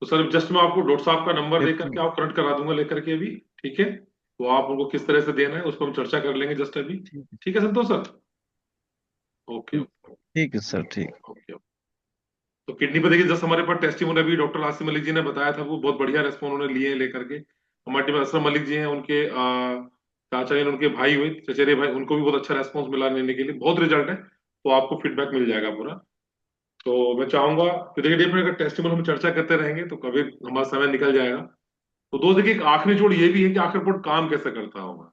तो सर जस्ट मैं आपको डॉक्टर साहब का नंबर दे 50। करके आप करंट करा दूंगा लेकर के अभी, ठीक है? तो आप उनको किस तरह से देना है उस पर हम चर्चा कर लेंगे जस्ट अभी। ठीक है संतोष सर? ओके ओके ठीक है सर, ठीक। ओके। तो किडनी पे देखिए, जस्ट हमारे पास टेस्टिमोनी अभी डॉक्टर आसिम मलिक जी ने बताया था, वो बहुत बढ़िया रेस्पॉन्स उन्होंने लिए हैं लेकर के। हमारे टीम में असलम मलिक जी हैं, उनके चाचा जी, उनके भाई हुए चचेरे भाई, उनको भी बहुत अच्छा रेस्पॉन्स मिला लेने के लिए, बहुत रिजल्ट है। तो आपको फीडबैक मिल जाएगा पूरा। तो मैं चाहूंगा कि देखिए डीप में अगर टेस्टिमोनी हम चर्चा करते रहेंगे तो कभी हमारा समय निकल जाएगा। तो दोस्त देखिए, एक आखिरी जोड़ ये भी है कि आखिर रिपोर्ट काम कैसे करता होगा।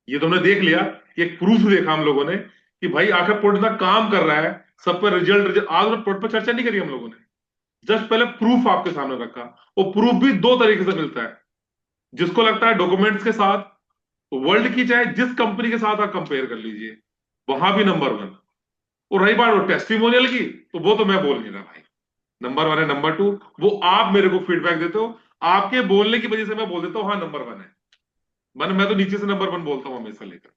ये तो हमने देख लिया कि एक प्रूफ देखा हम लोगों ने कि भाई आखिर पोर्ट इतना काम कर रहा है, सब पर रिजल्ट आज पोर्ट पर चर्चा नहीं करी हम लोगों ने, जस्ट पहले प्रूफ आपके सामने रखा। वो प्रूफ भी दो तरीके से मिलता है। जिसको लगता है डॉक्यूमेंट्स के साथ, तो वर्ल्ड की चाहे जिस कंपनी के साथ आप कंपेयर कर लीजिए, वहां भी नंबर 1। और रही बात वो टेस्टिमोनियल की, तो वो तो मैं बोल नहीं रहा भाई, नंबर 1 है। नंबर 2 वो आप मेरे को फीडबैक देते हो, आपके बोलने की वजह से मैं बोल देता हूं हाँ नंबर 1 है। मैं तो नीचे से नंबर 1 बोलता हूं हमेशा लेकर।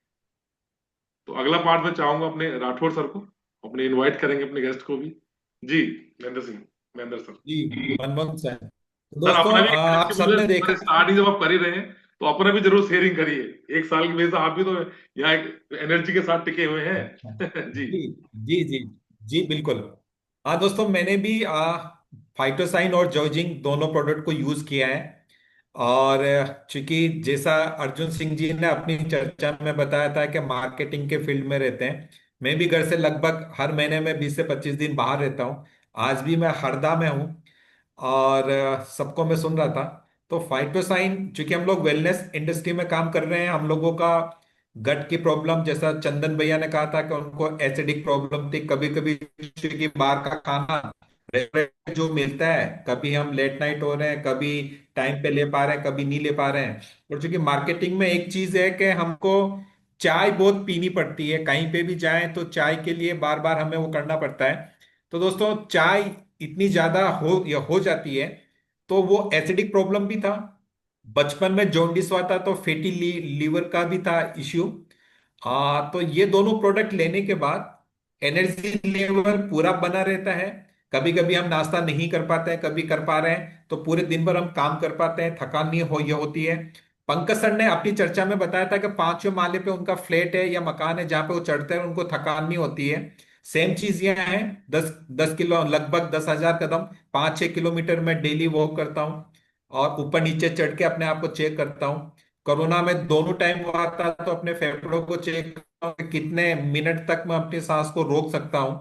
तो अगला पार्ट में चाहूंगा अपने राठौर सर को, अपने इनवाइट करेंगे अपने गेस्ट को भी। जी महेंद्र सिंह, महेंद्र सर। जी मनमोहन सर, तो सर दोस्तों अपना भी आप सबने देखा। स्टार्टिंग जब आप कर ही रहे हैं, तो अपना भी जरूर शेयरिंग करिए। एक साल की वजह से आप भी तो यहाँ एक एनर्जी के साथ टिके हुए हैं। जी जी जी जी जी बिल्कुल। हाँ दोस्तों, मैंने भी फाइटोसाइन और जॉर्जिंग दोनों प्रोडक्ट को यूज किया है। और चूंकि जैसा अर्जुन सिंह जी ने अपनी चर्चा में बताया था कि मार्केटिंग के फील्ड में रहते हैं, मैं भी घर से लगभग हर महीने में 20 से 25 दिन बाहर रहता हूँ। आज भी मैं हरदा में हूँ और सबको मैं सुन रहा था। तो फाइटोसाइन, चूंकि हम लोग वेलनेस इंडस्ट्री में काम कर रहे हैं, हम लोगों का गट की प्रॉब्लम, जैसा चंदन भैया ने कहा था कि उनको एसिडिक प्रॉब्लम थी, कभी कभी चूंकि बाहर का खाना रेस्टोरेंट जो मिलता है, कभी हम लेट नाइट हो रहे हैं, कभी टाइम पे ले पा रहे हैं, कभी नहीं ले पा रहे हैं। और चूंकि मार्केटिंग में एक चीज है कि हमको चाय बहुत पीनी पड़ती है, कहीं पे भी जाएं तो चाय के लिए बार बार हमें वो करना पड़ता है। तो दोस्तों चाय इतनी ज्यादा हो जाती है, तो वो एसिडिक प्रॉब्लम भी था। बचपन में जॉन्डिस हुआ था, तो फैटी लीवर का भी था इश्यू। हाँ, तो ये दोनों प्रोडक्ट लेने के बाद एनर्जी लेवल पूरा बना रहता है। कभी कभी हम नाश्ता नहीं कर पाते हैं, कभी कर पा रहे हैं, तो पूरे दिन भर हम काम कर पाते हैं, थकान नहीं हो ये होती है। पंकज सर ने अपनी चर्चा में बताया था कि 5वें माले पे उनका फ्लैट है या मकान है, जहां पे वो चढ़ते हैं उनको थकान नहीं होती है। सेम चीज यहाँ है। 10 10 किलो, लगभग 10,000 कदम, 5 6 किलोमीटर में डेली वॉक करता हूँ और ऊपर नीचे चढ़ के अपने आप को चेक करता हूँ। कोरोना में दोनों टाइम हुआ था, तो अपने फेफड़ों को चेक कितने मिनट तक मैं अपनी सांस को रोक सकता हूं।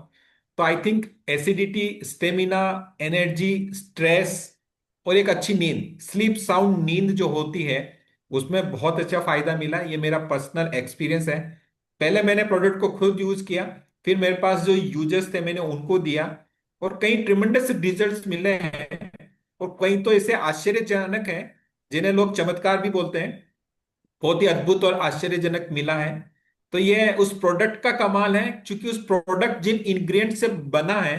तो I think acidity, stamina, energy, stress और एक अच्छी नींद, स्लीप साउंड नींद जो होती है, उसमें बहुत अच्छा फायदा मिला। ये मेरा पर्सनल एक्सपीरियंस है। पहले मैंने प्रोडक्ट को खुद यूज किया, फिर मेरे पास जो यूजर्स थे मैंने उनको दिया, और कई ट्रिमेंडस रिजल्ट्स मिले हैं, और कई तो ऐसे आश्चर्यजनक हैं जिन्हें लोग चमत्कार भी बोलते हैं। बहुत ही अद्भुत और आश्चर्यजनक मिला है। तो ये उस प्रोडक्ट का कमाल है, क्योंकि उस प्रोडक्ट जिन इंग्रेडिएंट से बना है,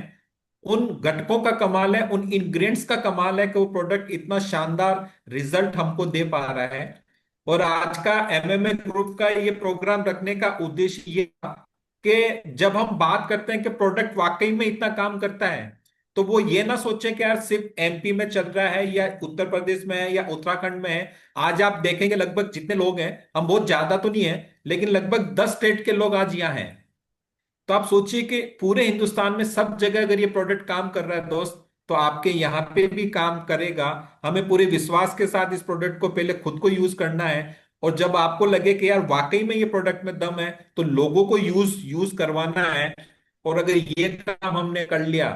उन घटकों का कमाल है, उन इंग्रेडिएंट्स का कमाल है कि वो प्रोडक्ट इतना शानदार रिजल्ट हमको दे पा रहा है। और आज का एमएमए ग्रुप का ये प्रोग्राम रखने का उद्देश्य ये था कि जब हम बात करते हैं कि प्रोडक्ट वाकई में इतना काम करता है, तो वो ये ना सोचे कि यार सिर्फ एमपी में चल रहा है या उत्तर प्रदेश में है या उत्तराखंड में है। आज आप देखेंगे लगभग जितने लोग हैं, हम बहुत ज्यादा तो नहीं है, लेकिन लगभग 10 स्टेट के लोग आज यहाँ हैं। तो आप सोचिए कि पूरे हिंदुस्तान में सब जगह अगर ये प्रोडक्ट काम कर रहा है दोस्त, तो आपके यहाँ पे भी काम करेगा। हमें पूरे विश्वास के साथ इस प्रोडक्ट को पहले खुद को यूज करना है, और जब आपको लगे कि यार वाकई में ये प्रोडक्ट में दम है, तो लोगों को यूज यूज करवाना है। और अगर ये काम हमने कर लिया,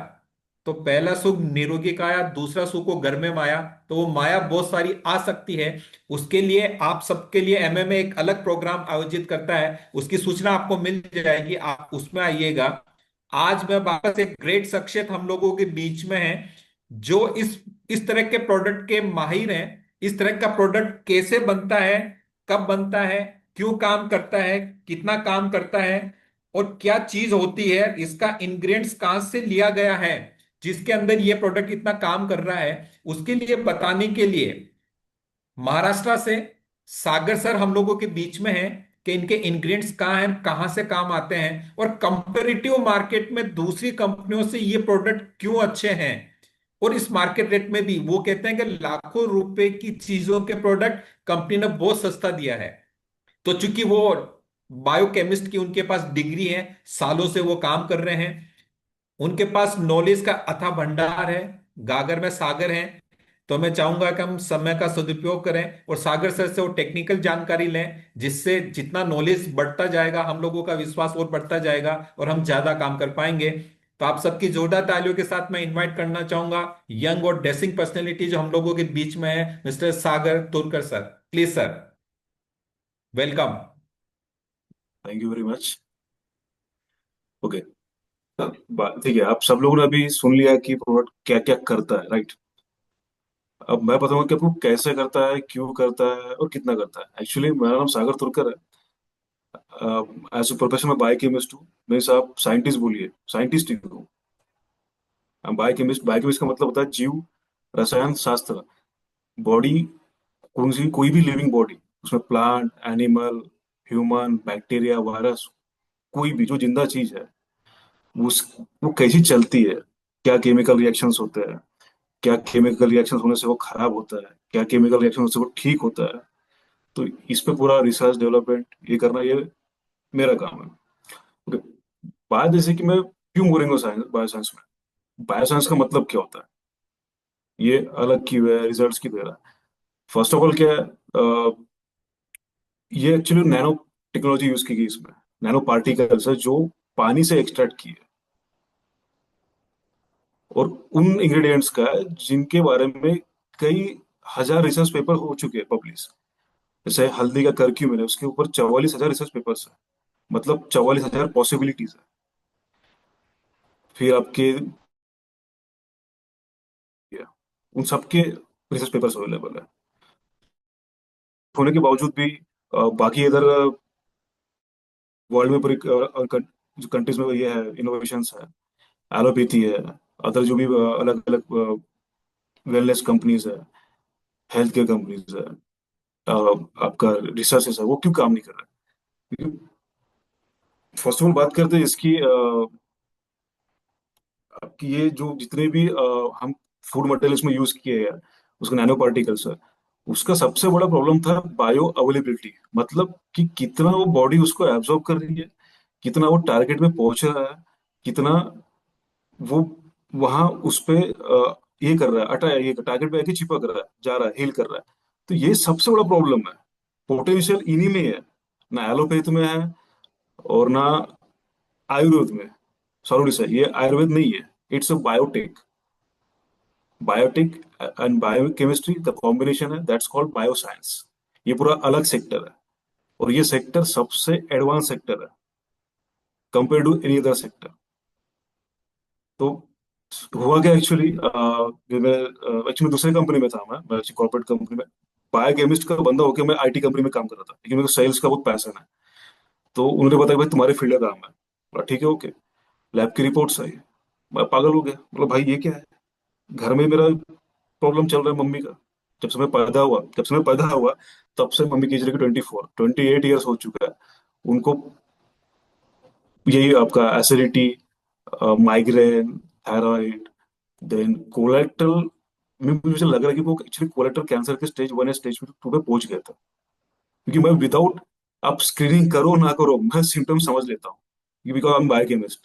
तो पहला सुख निरोगी काया, दूसरा सुख वो घर में माया। तो वो माया बहुत सारी आ सकती है। उसके लिए आप सबके लिए एमएमए एक अलग प्रोग्राम आयोजित करता है, उसकी सूचना आपको मिल जाएगी, आप उसमें आइएगा। आज मैं वापस एक ग्रेट शख्सियत हम लोगों के बीच में है, जो इस तरह के प्रोडक्ट के माहिर हैं। इस तरह का प्रोडक्ट कैसे बनता है, कब बनता है, क्यों काम करता है, कितना काम करता है, और क्या चीज होती है, इसका इंग्रेडिएंट्स कहां से लिया गया है जिसके अंदर ये प्रोडक्ट इतना काम कर रहा है, उसके लिए बताने के लिए महाराष्ट्र से सागर सर हम लोगों के बीच में है कि इनके इंग्रेडिएंट्स कहाँ हैं, कहाँ से काम आते हैं, और कंपेरेटिव मार्केट में दूसरी कंपनियों से ये प्रोडक्ट क्यों अच्छे हैं। और इस मार्केट रेट में भी वो कहते हैं कि लाखों रुपए की चीजों के प्रोडक्ट कंपनी ने बहुत सस्ता दिया है। तो चूंकि वो बायोकेमिस्ट की उनके पास डिग्री है, सालों से वो काम कर रहे हैं, उनके पास नॉलेज का अथाह भंडार है, गागर में सागर है। तो मैं चाहूंगा कि हम समय का सदुपयोग करें और सागर सर से वो टेक्निकल जानकारी लें, जिससे जितना नॉलेज बढ़ता जाएगा हम लोगों का विश्वास और बढ़ता जाएगा और हम ज्यादा काम कर पाएंगे। तो आप सबकी जोरदार तालियों के साथ मैं इनवाइट करना चाहूंगा यंग और डेसिंग पर्सनैलिटी जो हम लोगों के बीच में है, mister Sagar Turkar sir. Please sir, welcome. Thank you very much. Okay, ठीक है, आप सब लोगों ने अभी सुन लिया कि प्रोडक्ट क्या क्या करता है, राइट? अब मैं बताऊंगा कि आपको कैसे करता है, क्यों करता है और कितना करता है। एक्चुअली मेरा नाम सागर तुरकर है। एज ए प्रोफेशन में बायोकेमिस्ट हूँ। मेरे साहब साइंटिस्ट बोलिए, साइंटिस्ट ही हूँ। बायोकेमिस्ट, बायोकेमिस्ट का मतलब होता है जीव रसायन शास्त्र। बॉडी, कोई भी लिविंग बॉडी, उसमें plant, animal, human, bacteria, virus, कोई भी जो जिंदा चीज है, उस वो कैसी चलती है, क्या केमिकल रिएक्शंस होते हैं, क्या केमिकल रिएक्शन होने से वो खराब होता है, क्या केमिकल रिएक्शन होने से वो ठीक होता है। तो इस पे पूरा रिसर्च डेवलपमेंट ये करना, ये मेरा काम है। ओके, बात जैसे कि मैं क्यों बोलूंगा साइंस, बायोसाइंस में बायोसाइंस का मतलब क्या होता है, ये अलग क्यों है, रिजल्ट्स की तरह। फर्स्ट ऑफ ऑल क्या है, ये एक्चुअली नैनो टेक्नोलॉजी यूज की गई इसमें। नैनो पार्टिकल्स है जो पानी से एक्सट्रैक्ट किए, और उन इंग्रेडिएंट्स का है जिनके बारे में कई हजार रिसर्च पेपर हो चुके हैं पब्लिश। जैसे हल्दी का कर्क्यूमिन है, उसके ऊपर 44,000 रिसर्च पेपर्स है, मतलब 44,000 पॉसिबिलिटीज है। फिर आपके उन सबके रिसर्च पेपर्स अवेलेबल है। होने के बावजूद भी बाकी इधर वर्ल्ड में पूरी जो कंट्रीज में ये है, इनोवेशंस है, एलोपैथी है, अदर जो भी अलग अलग वेलनेस कंपनीज है, हेल्थ केयर कंपनीज है, आपका रिसर्च है, वो क्यों काम नहीं कर रहा है? फर्स्ट ऑफ ऑल बात करते हैं इसकी, आपकी ये जो जितने भी हम फूड मटेरियल्स में यूज किए हैं, उसका नैनो पार्टिकल्स है, उसका सबसे बड़ा प्रॉब्लम था बायो अवेलेबिलिटी। मतलब कि कितना वो बॉडी उसको एब्जॉर्ब कर रही है, कितना वो टारगेट में पहुंच रहा है, कितना वो वहां उस पे ये कर रहा है, अटा ये टारगेट पे आके चिपक रहा है, जा रहा है, हील कर रहा है। तो ये सबसे बड़ा प्रॉब्लम है। पोटेंशियल इन्हीं में है, ना एलोपैथ में है और ना आयुर्वेद में। सॉरी सर, ये आयुर्वेद नहीं है, it's a biotech. Biotech and biochemistry का कॉम्बिनेशन है, दैट्स कॉल्ड बायोसाइंस। ये पूरा अलग सेक्टर है, और ये सेक्टर सबसे एडवांस सेक्टर है compare to any other sector. तो हुआ क्या एक्चुअली, मैं एक्चुअली दूसरे कंपनी में था, मैं कॉर्पोरेट कंपनी में बायोकेमिस्ट का बंदा होकर मैं आईटी कंपनी में काम कर रहा था, लेकिन मेरे को सेल्स का बहुत पैशन है। तो उन्होंने बताया भाई तुम्हारे फील्ड का काम है। बोला ठीक है, ओके। लैब की रिपोर्ट्स आई, मैं पागल हो गया। बोला भाई ये क्या है, घर में मेरा प्रॉब्लम चल रहा है मम्मी का। जब से मैं पैदा हुआ तब से मम्मी की एज 28 ईयर्स हो चुका है उनको। यही आपका एसिडिटी, माइग्रेन, थायराइड, देन कोलेक्टल में मुझे लग रहा है कि वो एक्चुअली कोलेक्टल कैंसर के स्टेज 1 या स्टेज 2 पे पहुंच गया था। क्योंकि मैं विदाउट, आप स्क्रीनिंग करो ना करो, मैं सिम्टम समझ लेता हूँ, because I am biochemist,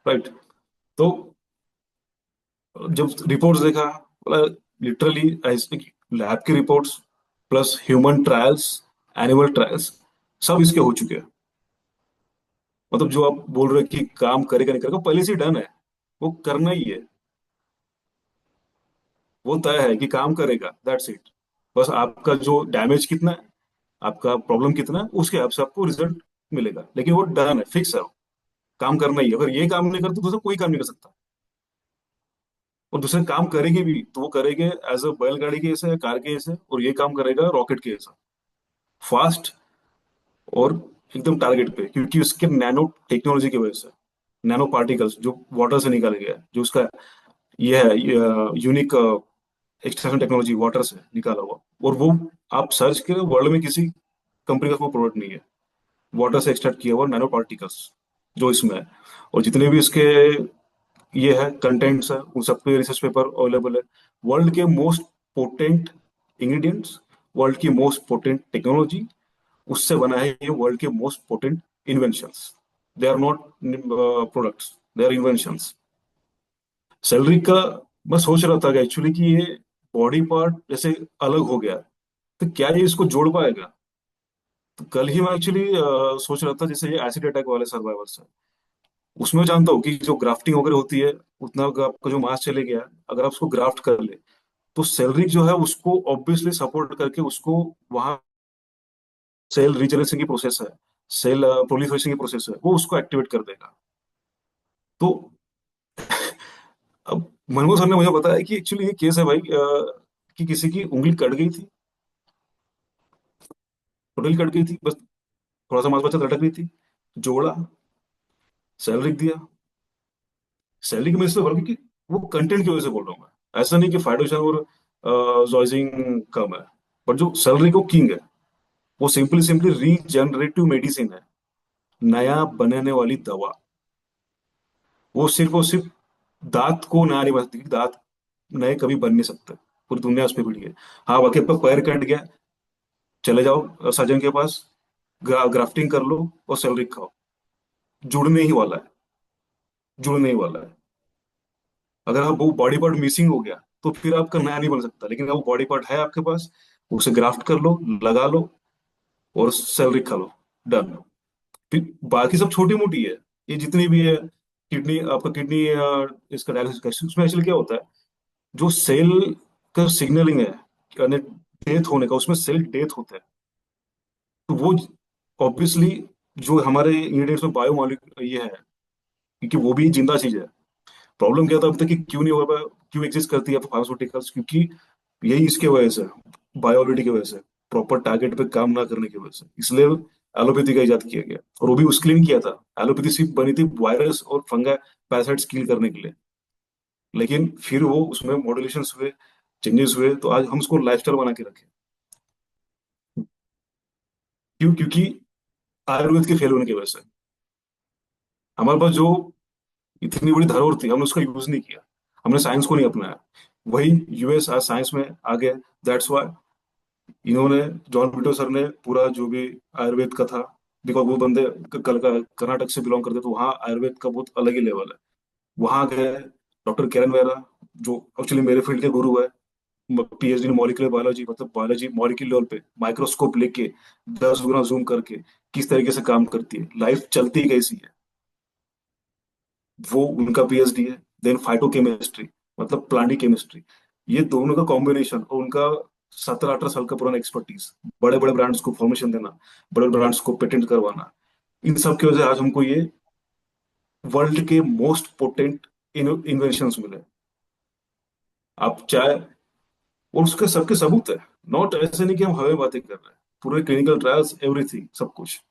right. तो जब रिपोर्ट्स देखा, बोला लिटरली लैब की reports plus human trials, animal trials, सब इसके हो चुके हैं। मतलब जो आप बोल रहे हैं कि काम करेगा नहीं करेगा, पहले से डन है, वो करना ही है। वो तय है कि काम करेगा, दैट्स इट। बस आपका जो डैमेज कितना है, आपका प्रॉब्लम कितना है, उसके हिसाब से आपको रिजल्ट मिलेगा, लेकिन वो डन है, फिक्स है। काम करना ही है, अगर ये काम नहीं करते तो दूसरा कोई काम नहीं कर सकता। और दूसरे काम करेंगे भी तो वो करेंगे एज अ बैलगाड़ी के जैसे, कार के जैसे, और ये काम करेगा रॉकेट के जैसा, फास्ट और एकदम टारगेट पे, क्योंकि उसके नैनो टेक्नोलॉजी की वजह से, नैनो पार्टिकल्स जो वाटर से निकाले गया है, जो उसका ये है यूनिक एक्सट्रैक्शन टेक्नोलॉजी, वाटर से निकाला हुआ। और वो आप सर्च करें, वर्ल्ड में किसी कंपनी का कोई प्रोडक्ट नहीं है वाटर से एक्सट्रैक्ट किया हुआ नैनो पार्टिकल्स जो इसमें है। और जितने भी इसके ये है कंटेंट्स है, उन सब पे रिसर्च पेपर अवेलेबल है। वर्ल्ड के मोस्ट पोटेंट इंग्रेडिएंट्स, वर्ल्ड की मोस्ट पोटेंट टेक्नोलॉजी, उससे बना है ये वर्ल्ड के most potent inventions. They are not products, they are inventions. Salary का मैं सोच रहा था कि एक्चुअली कि ये बॉडी पार्ट जैसे अलग हो गया, तो क्या ये इसको जोड़ पाएगा। तो कल ही मैं एक्चुअली सोच रहा था, जैसे ये एसिड अटैक वाले सर्वाइवर्स है, उसमें जानता हूँ कि जो ग्राफ्टिंग वगैरह होती है, उतना का आपका जो मास चले गया, अगर आप उसको ग्राफ्ट कर ले, तो सैलरी जो है उसको ऑब्वियसली सपोर्ट करके उसको वहां सेल रिजनरेशन की प्रोसेस है, सेल प्रोलिफरेशन की प्रोसेस है, वो उसको एक्टिवेट कर देगा। तो अब मनमोहन सर ने मुझे बताया कि एक्चुअली ये केस है भाई, कि किसी की उंगली कट गई थी, टोटली कट गई थी, बस थोड़ा सा मांस बचा, लटक रही थी, जोड़ा, सेल लिख दिया। सैलरी की मैं इसलिए बोल रहा हूँ कि वो कंटेंट की वजह से बोल रहा हूँ मैं, ऐसा नहीं कि फाइटोशन और जॉइजिंग कम है, बट जो सैलरी को किंग है, वो सिंपली सिंपली रीजनरेटिव मेडिसिन है, नया बनने वाली दवा। वो सिर्फ और सिर्फ दांत को नया नहीं बना सकती, दांत नए कभी बन नहीं सकते, पूरी दुनिया उस पर भिड़ी है। हाँ बाकी आपका पैर कट गया, चले जाओ सर्जन के पास, ग्राफ्टिंग कर लो और सैलरी खाओ, जुड़ने ही वाला है, जुड़ने ही वाला है। अगर आप वो बॉडी पार्ट मिसिंग हो गया तो फिर आपका नया नहीं बन सकता, लेकिन अगर वो बॉडी पार्ट है आपके पास, उसे ग्राफ्ट कर लो, लगा लो और सैलरी खा लो, डन। फिर बाकी सब छोटी मोटी है, ये जितनी भी है, किडनी आपका किडनी इसका डायलिसिस का, उसमें एक्चुअली क्या होता है, जो सेल का सिग्नलिंग है, यानी डेथ होने का, उसमें सेल डेथ होता है। तो वो ऑब्वियसली जो हमारे इंग्रेडिएंट्स में बायो ये है, क्योंकि वो भी जिंदा चीज है। प्रॉब्लम क्या था अब तक कि क्यों नहीं हो पाया, क्यों एग्जिस्ट करती है फार्मास्यूटिकल्स, क्योंकि यही इसके वजह से, बायोबिलिटी की वजह से, प्रॉपर टारगेट पे काम ना करने की वजह से, इसलिए एलोपैथी का इजाद किया गया। और वो भी उसके लिए नहीं किया था, एलोपैथी सिर्फ बनी थी वायरस और फंगा पैरासाइट्स किल करने के लिए। लेकिन फिर वो उसमें मॉड्यूलेशन हुए, चेंजेस हुए, तो आज हम उसको लाइफस्टाइल बना के रखे। क्यों, क्योंकि आयुर्वेद के फेल होने की वजह से हमारे पास जो इतनी बड़ी धरोहर थी, हमने उसका यूज नहीं किया, हमने साइंस को नहीं अपनाया। वही यूएस आज साइंस में आ गया, दैट्स व्हाई इन्होंने, जॉन बिटो सर ने पूरा जो भी आयुर्वेद का था, बिकॉज वो बंदे कर्नाटक से बिलोंग करते, तो वहाँ आयुर्वेद का बहुत अलग ही लेवल है। वहां गए, डॉक्टर किरण वेरा, जो एक्चुअली मेरे फील्ड के गुरु है, पीएचडी इन मॉलिकुलर बायोलॉजी, मतलब बायोलॉजी मॉलिक्यूल लेवल पे माइक्रोस्कोप लेके 10 गुना जूम करके किस तरीके से काम करती है, लाइफ चलती कैसी है, वो उनका पीएचडी है। देन फाइटोकेमिस्ट्री, मतलब प्लांट केमिस्ट्री, ये दोनों का कॉम्बिनेशन और उनका 17-18 साल का पुराना एक्सपर्टीज, बड़े बड़े ब्रांड्स को फॉर्मेशन देना, बड़े बड़े ब्रांड्स को पेटेंट करवाना, इन सब की वजह से आज हमको ये वर्ल्ड के मोस्ट पोटेंट इन्वेंशंस मिले। आप चाहे, और उसके सबके सबूत है, नॉट ऐसे नहीं कि हम हवा में बातें कर रहे हैं, पूरे क्लिनिकल ट्रायल्स एवरीथिंग सब कुछ।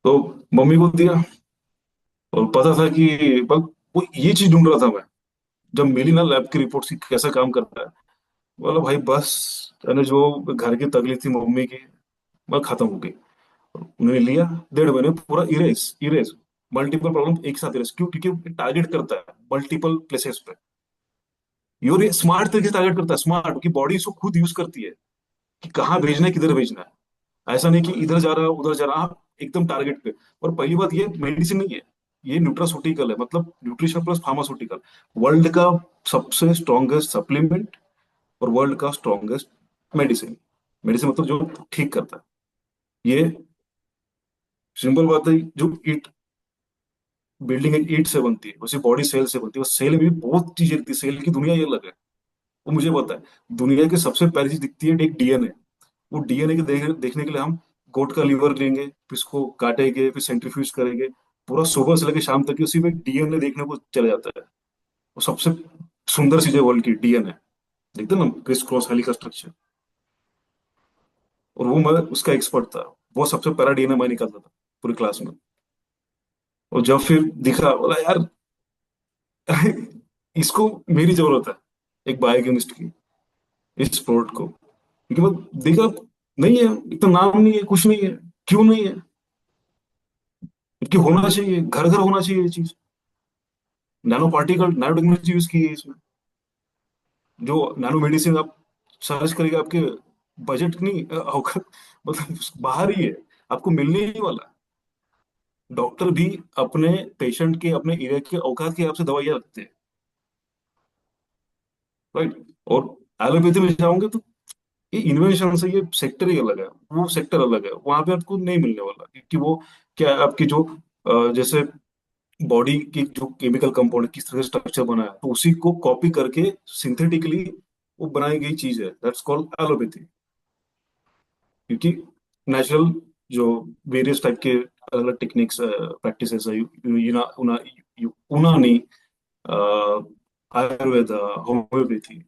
तो मम्मी को दिया, और पता था कि बस वो ये चीज ढूंढ रहा था मैं। जब मिली ना लैब की रिपोर्ट की कैसा काम करता है, बोला भाई बस, मैंने जो घर की तकलीफ थी मम्मी की, वह खत्म हो गई। उन्होंने लिया, 1.5 महीने में पूरा इरेज इरेज, मल्टीपल प्रॉब्लम एक साथ इरेज। क्यों? क्योंकि टारगेट करता है मल्टीपल प्लेसेस पे, और ये स्मार्ट तरीके से टारगेट करता है, स्मार्ट की बॉडी इसको खुद यूज करती है कि कहाँ भेजना है, किधर भेजना है। ऐसा नहीं कि इधर जा रहा है उधर जा रहा है, आप एकदम टारगेट पे। और पहली बात, ये मेडिसिन नहीं है, ये न्यूट्रास्यूटिकल है, मतलब न्यूट्रिशन प्लस फार्मास्यूटिकल। वर्ल्ड का सबसे स्ट्रॉन्गेस्ट सप्लीमेंट और वर्ल्ड का स्ट्रॉन्गेस्ट मेडिसिन। मेडिसिन मतलब जो ठीक करता है। ये सिंपल बात है, जो ईट, बिल्डिंग एक ईट से बनती है, वैसे बॉडी सेल से बनती है। सेल में भी बहुत चीजें दिखती है, सेल की दुनिया ये अलग है। वो मुझे पता है, दुनिया की सबसे पहली चीज दिखती है एक डीएनए। वो डीएनए के देखने के लिए हम गोट का लीवर लेंगे, फिर इसको काटेंगे, फिर सेंट्रीफ्यूज करेंगे, पूरा सुबह से लेकर शाम तक की उसी में डीएनए देखने को चला जाता है। वो सबसे सुंदर चीज है वर्ल्ड की, डीएनए। देखते हैं ना, क्रिस क्रॉस हेलिकल स्ट्रक्चर। और वो मैं उसका एक्सपर्ट था, वो सबसे पहला डीएनए मैं निकालता था पूरी क्लास में। और जब फिर दिखा, बोला यार इसको मेरी जरूरत है, एक बायोकेमिस्ट की, इस प्रोडक्ट को। क्योंकि मैं देखा, नहीं है, इतना नाम नहीं है, कुछ नहीं है। क्यों नहीं है? क्योंकि होना चाहिए, घर घर होना चाहिए ये चीज। Nano particle, nano technology use की है इसमें। जो नैनो मेडिसिन आप सर्च करेगा, आपके बजट नहीं औकात, मतलब बाहर ही है, आपको मिलने ही नहीं वाला। डॉक्टर भी अपने पेशेंट के, अपने एरिया के औकात के हिसाब से दवाइयाँ रखते हैं, राइट। और एलोपैथी में जाओगे तो ये इन्वेंशन से, ये सेक्टर ही अलग है, वो सेक्टर अलग है, वहां पे आपको नहीं मिलने वाला। क्योंकि वो क्या है, आपकी जो जैसे बॉडी की जो केमिकल कंपाउंड किस तरह से स्ट्रक्चर बना है, तो उसी को कॉपी करके सिंथेटिकली वो बनाई गई चीज है, दैट्स कॉल्ड एलोपैथी। क्योंकि नेचुरल जो वेरियस टाइप के अलग अलग टेक्निक्स, प्रैक्टिसेस है, यूनानी, आयुर्वेद, होम्योपैथी,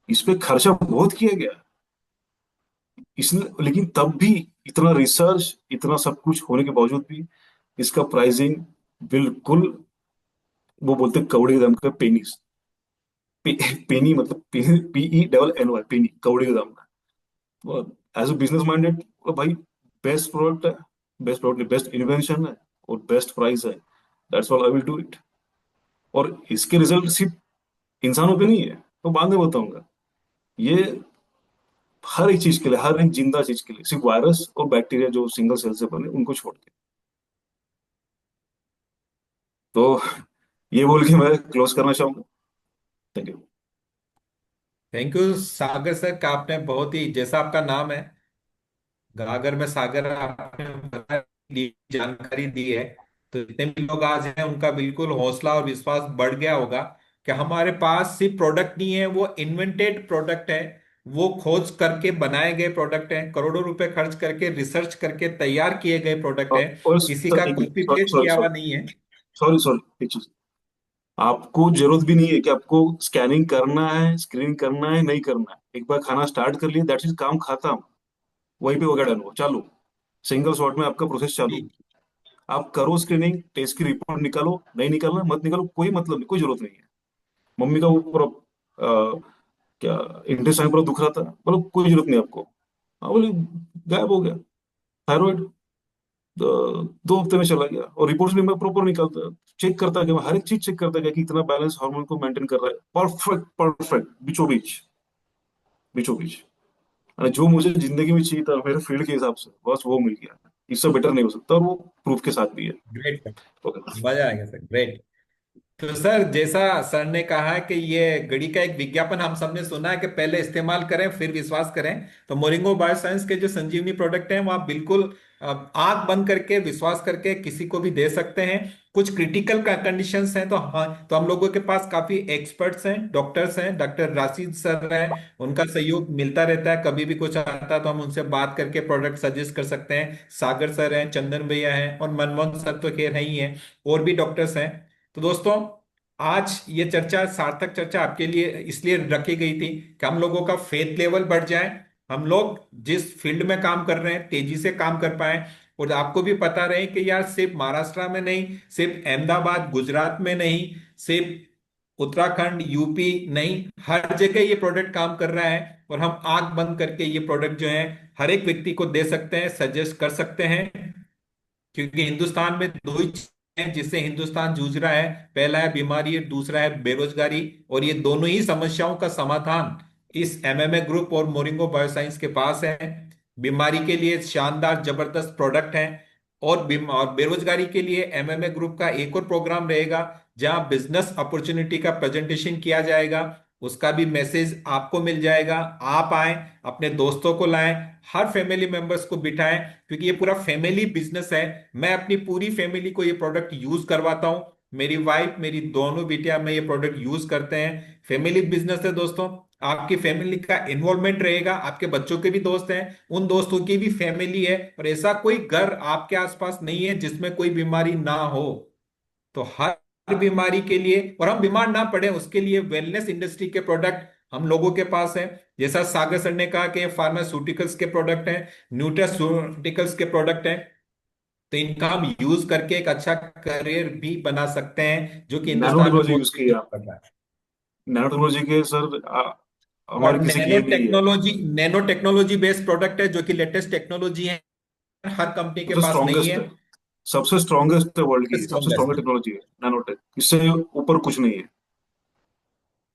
इस पे खर्चा बहुत किया गया। इसने, लेकिन तब भी इतना रिसर्च, इतना सब कुछ होने के बावजूद भी इसका प्राइसिंग बिल्कुल, वो बोलते हैं कौड़ी के दाम का, पेनीज। पेनी मतलब PENNY, पेनी, कौड़ी के दाम का। एज अ बिजनेस माइंडेड, भाई बेस्ट प्रोडक्ट है, बेस्ट प्रोडक्ट, बेस्ट इन्वेंशन है, और बेस्ट प्राइस है, that's all I will do it. और इसके रिजल्ट सिर्फ इंसानों पे नहीं है, तो बाद में बताऊंगा। ये हर एक चीज के लिए, हर एक जिंदा चीज के लिए, सिर्फ वायरस और बैक्टीरिया जो सिंगल सेल से बने उनको छोड़ के। तो ये बोल के मैं क्लोज करना चाहूंगा। Thank you. Thank you Sagar sir का, आपने बहुत ही, जैसा आपका नाम है गागर में सागर, आपने जानकारी दी है, तो जितने भी लोग आज हैं उनका बिल्कुल हौसला और विश्वास बढ़ गया होगा कि हमारे पास सिर्फ प्रोडक्ट नहीं है, वो इन्वेंटेड प्रोडक्ट है, वो खोज करके बनाए गए प्रोडक्ट हैं, करोड़ों रुपए खर्च करके रिसर्च करके तैयार किए गए प्रोडक्ट हैं, और किसी सर का एक कॉपी मिनट, पेस्ट सॉरी किया हुआ सॉरी नहीं है। सॉरी सॉरी, एक चीज, आपको जरूरत भी नहीं है कि आपको स्कैनिंग करना है, स्क्रीनिंग करना है, नहीं करना है। एक बार खाना स्टार्ट कर लिया, दैट्स इज, काम खत्म। वहीं पे वगैरह डन हो, चालू, सिंगल शॉट में आपका प्रोसेस चालू। जी। आप करो स्क्रीनिंग, टेस्ट की रिपोर्ट निकालो, नहीं निकालना मत निकालो, कोई मतलब नहीं, कोई जरूरत नहीं है। मम्मी का वो पूरा क्या, इंटेस्टाइन पूरा दुख रहा था, बोलो कोई जरूरत नहीं आपको। हाँ बोले, गायब हो गया थायराइड। 2 हफ्ते में चला गया, और रिपोर्ट्स भी मैं प्रॉपर निकालता, चेक करता गया, हर एक चीज चेक करता गया कि इतना बैलेंस हार्मोन को मेंटेन कर रहा है, परफेक्ट परफेक्ट, बीचों बीच, बीचों बीच। और जो मुझे जिंदगी में चाहिए था मेरे फील्ड के हिसाब से, बस वो मिल गया। इससे बेटर नहीं हो सकता, और वो प्रूफ के साथ भी है। Great sir, okay. मजा आएगा सर, ग्रेट। तो सर, जैसा सर ने कहा है कि ये घड़ी का एक विज्ञापन हम सबने सुना है कि पहले इस्तेमाल करें फिर विश्वास करें। तो मोरिंगो बायोसाइंस के जो संजीवनी प्रोडक्ट हैं वो आप बिल्कुल आंख बंद करके विश्वास करके किसी को भी दे सकते हैं। कुछ क्रिटिकल कंडीशंस हैं तो हाँ, तो हम लोगों के पास काफी एक्सपर्ट्स हैं, डॉक्टर्स हैं, डॉक्टर राशिद सर हैं, उनका सहयोग मिलता रहता है। कभी भी कुछ आता है तो हम उनसे बात करके प्रोडक्ट सजेस्ट कर सकते हैं। सागर सर हैं, चंदन भैया हैं, और मनमोहन सर तो खैर नहीं है, और भी डॉक्टर्स हैं। तो दोस्तों, आज ये चर्चा, सार्थक चर्चा आपके लिए इसलिए रखी गई थी कि हम लोगों का फेथ लेवल बढ़ जाए, हम लोग जिस फील्ड में काम कर रहे हैं तेजी से काम कर पाए, और आपको भी पता रहे कि यार सिर्फ महाराष्ट्र में नहीं, सिर्फ अहमदाबाद गुजरात में नहीं, सिर्फ उत्तराखंड यूपी नहीं, हर जगह ये प्रोडक्ट काम कर रहा है। और हम आंख बंद करके ये प्रोडक्ट जो है हर एक व्यक्ति को दे सकते हैं, सजेस्ट कर सकते हैं। क्योंकि हिंदुस्तान में दो ही चीजें हैं जिससे हिंदुस्तान जूझ रहा है, पहला है बीमारी, दूसरा है बेरोजगारी। और ये दोनों ही समस्याओं का समाधान इस एमएमए ग्रुप और मोरिंगो बायोसाइंस के पास है। बीमारी के लिए शानदार जबरदस्त प्रोडक्ट है, और बेरोजगारी के लिए एमएमए ग्रुप का एक और प्रोग्राम रहेगा जहां बिजनेस अपॉर्चुनिटी का प्रेजेंटेशन किया जाएगा। उसका भी मैसेज आपको मिल जाएगा। आप आए, अपने दोस्तों को लाएं, हर फैमिली मेंबर्स को बिठाएं, क्योंकि ये पूरा फैमिली बिजनेस है। मैं अपनी पूरी फैमिली को ये प्रोडक्ट यूज करवाता हूं। मेरी वाइफ, मेरी दोनों बिटिया में ये प्रोडक्ट यूज करते हैं। फैमिली बिजनेस है दोस्तों। आपकी फैमिली का इन्वॉल्वमेंट रहेगा, आपके बच्चों के भी दोस्त हैं, उन दोस्तों की भी फैमिली है, और ऐसा कोई घर आपके आसपास नहीं है जिसमें कोई बीमारी ना हो। तो हर बीमारी के लिए, और हम बीमार ना पड़े उसके लिए, वेलनेस इंडस्ट्री के प्रोडक्ट हम लोगों के पास है। जैसा सागर सर ने कहा कि फार्मास्यूटिकल्स के प्रोडक्ट हैं, न्यूट्रास्यूटिकल्स के प्रोडक्ट हैं, तो इनका हम यूज करके एक अच्छा करियर भी बना सकते हैं, जो कि नैनो हिंदुस्तान में टेक्नोलॉजी यूज बहुत की है आप? पड़ रहा है। नैनो टेक्नोलॉजी के सर और हमारे किसी की ये नहीं है। नैनो टेक्नोलॉजी बेस्ड प्रोडक्ट है, जो कि लेटेस्ट टेक्नोलॉजी है, हर कंपनी के सबसे पास नहीं स्ट्रॉन्गेस्ट है। है, सबसे स्ट्रॉन्गेस्ट है, वर्ल्ड की सबसे स्ट्रॉन्गेस्ट स्ट्रॉन्गेस्ट है। टेक्नोलॉजी है नैनोटेक। इससे ऊपर कुछ नहीं है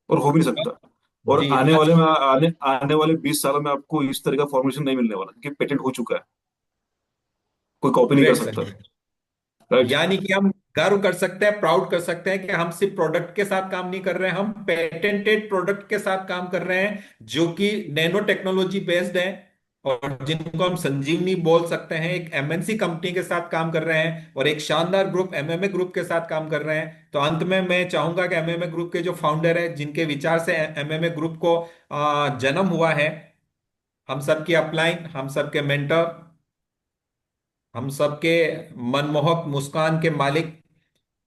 और हो भी नहीं सकता। और जी, आने आज वाले में आने वाले 20 सालों में आपको इस तरह का फॉर्मेशन नहीं मिलने वाला, क्योंकि पेटेंट हो चुका है, कोई कॉपी नहीं कर ग्रेट सकता। संजय। राइट। यानी कि हम गर्व कर सकते हैं, प्राउड कर सकते हैं कि हम सिर्फ प्रोडक्ट के साथ काम नहीं कर रहे हैं, हम पेटेंटेड प्रोडक्ट के साथ काम कर रहे हैं, जो कि नैनो टेक्नोलॉजी बेस्ड है, और जिनको हम संजीवनी बोल सकते हैं। एक एमएनसी कंपनी के साथ काम कर रहे हैं, और एक शानदार ग्रुप एमएमए ग्रुप के साथ काम कर रहे हैं। तो अंत में मैं चाहूंगा कि एमएमए ग्रुप के जो फाउंडर है, जिनके विचार से एमएमए ग्रुप को जन्म हुआ है, हम सबकी अपलाइन, हम सबके मेंटर, हम सबके मनमोहक मुस्कान के मालिक,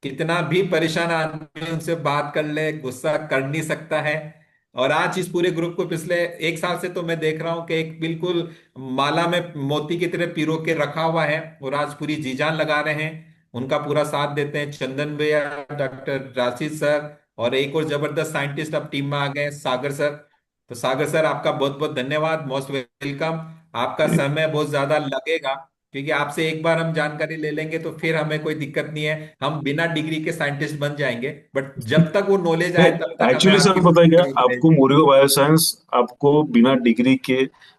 कितना भी परेशान आदमी उनसे बात कर ले, गुस्सा कर नहीं सकता है। और आज इस पूरे ग्रुप को पिछले एक साल से तो मैं देख रहा हूं कि एक बिल्कुल माला में मोती की तरह पिरो के रखा हुआ है, और आज पूरी जी जान लगा रहे हैं। उनका पूरा साथ देते हैं चंदन भैया, डॉक्टर राशिद सर, और एक और जबरदस्त साइंटिस्ट अब टीम में आ गए, सागर सर। तो सागर सर, आपका बहुत बहुत धन्यवाद, मोस्ट वेलकम। आपका समय बहुत ज्यादा लगेगा, क्योंकि आपसे एक बार हम जानकारी ले लेंगे तो फिर हमें कोई दिक्कत नहीं है, हम बिना डिग्री के साइंटिस्ट बन जाएंगे। बट जब तक वो नॉलेज आए तब तक हमें एक्चुअली आपकी सर पता है क्या, जरूरत आपको रहेगी। मोरियो बायोसाइंस आपको बिना डिग्री के,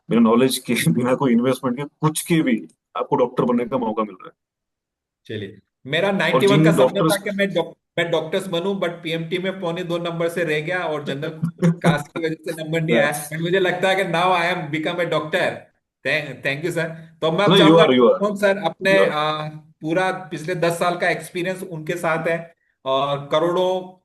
बिना नॉलेज के, बिना कोई इन्वेस्टमेंट के, कुछ के भी आपको डॉक्टर बनने का मौका मिल रहा है। चलिए, मेरा और 91 का जिन सपना था डॉक्टर्स कि मैं डॉक्टर्स बनूं, बट पीएमटी में पौने 2 नंबर से रह गया, और जनरल कास्ट की वजह से नंबर नहीं आया। बट मुझे लगता है कि now I am become a doctor. Thank you sir. तो मैं अब यू चाहूंगा आर, कि यू आर, मोहन सर अपने यू आर। पूरा पिछले 10 साल का एक्सपीरियंस उनके साथ है, और करोड़ों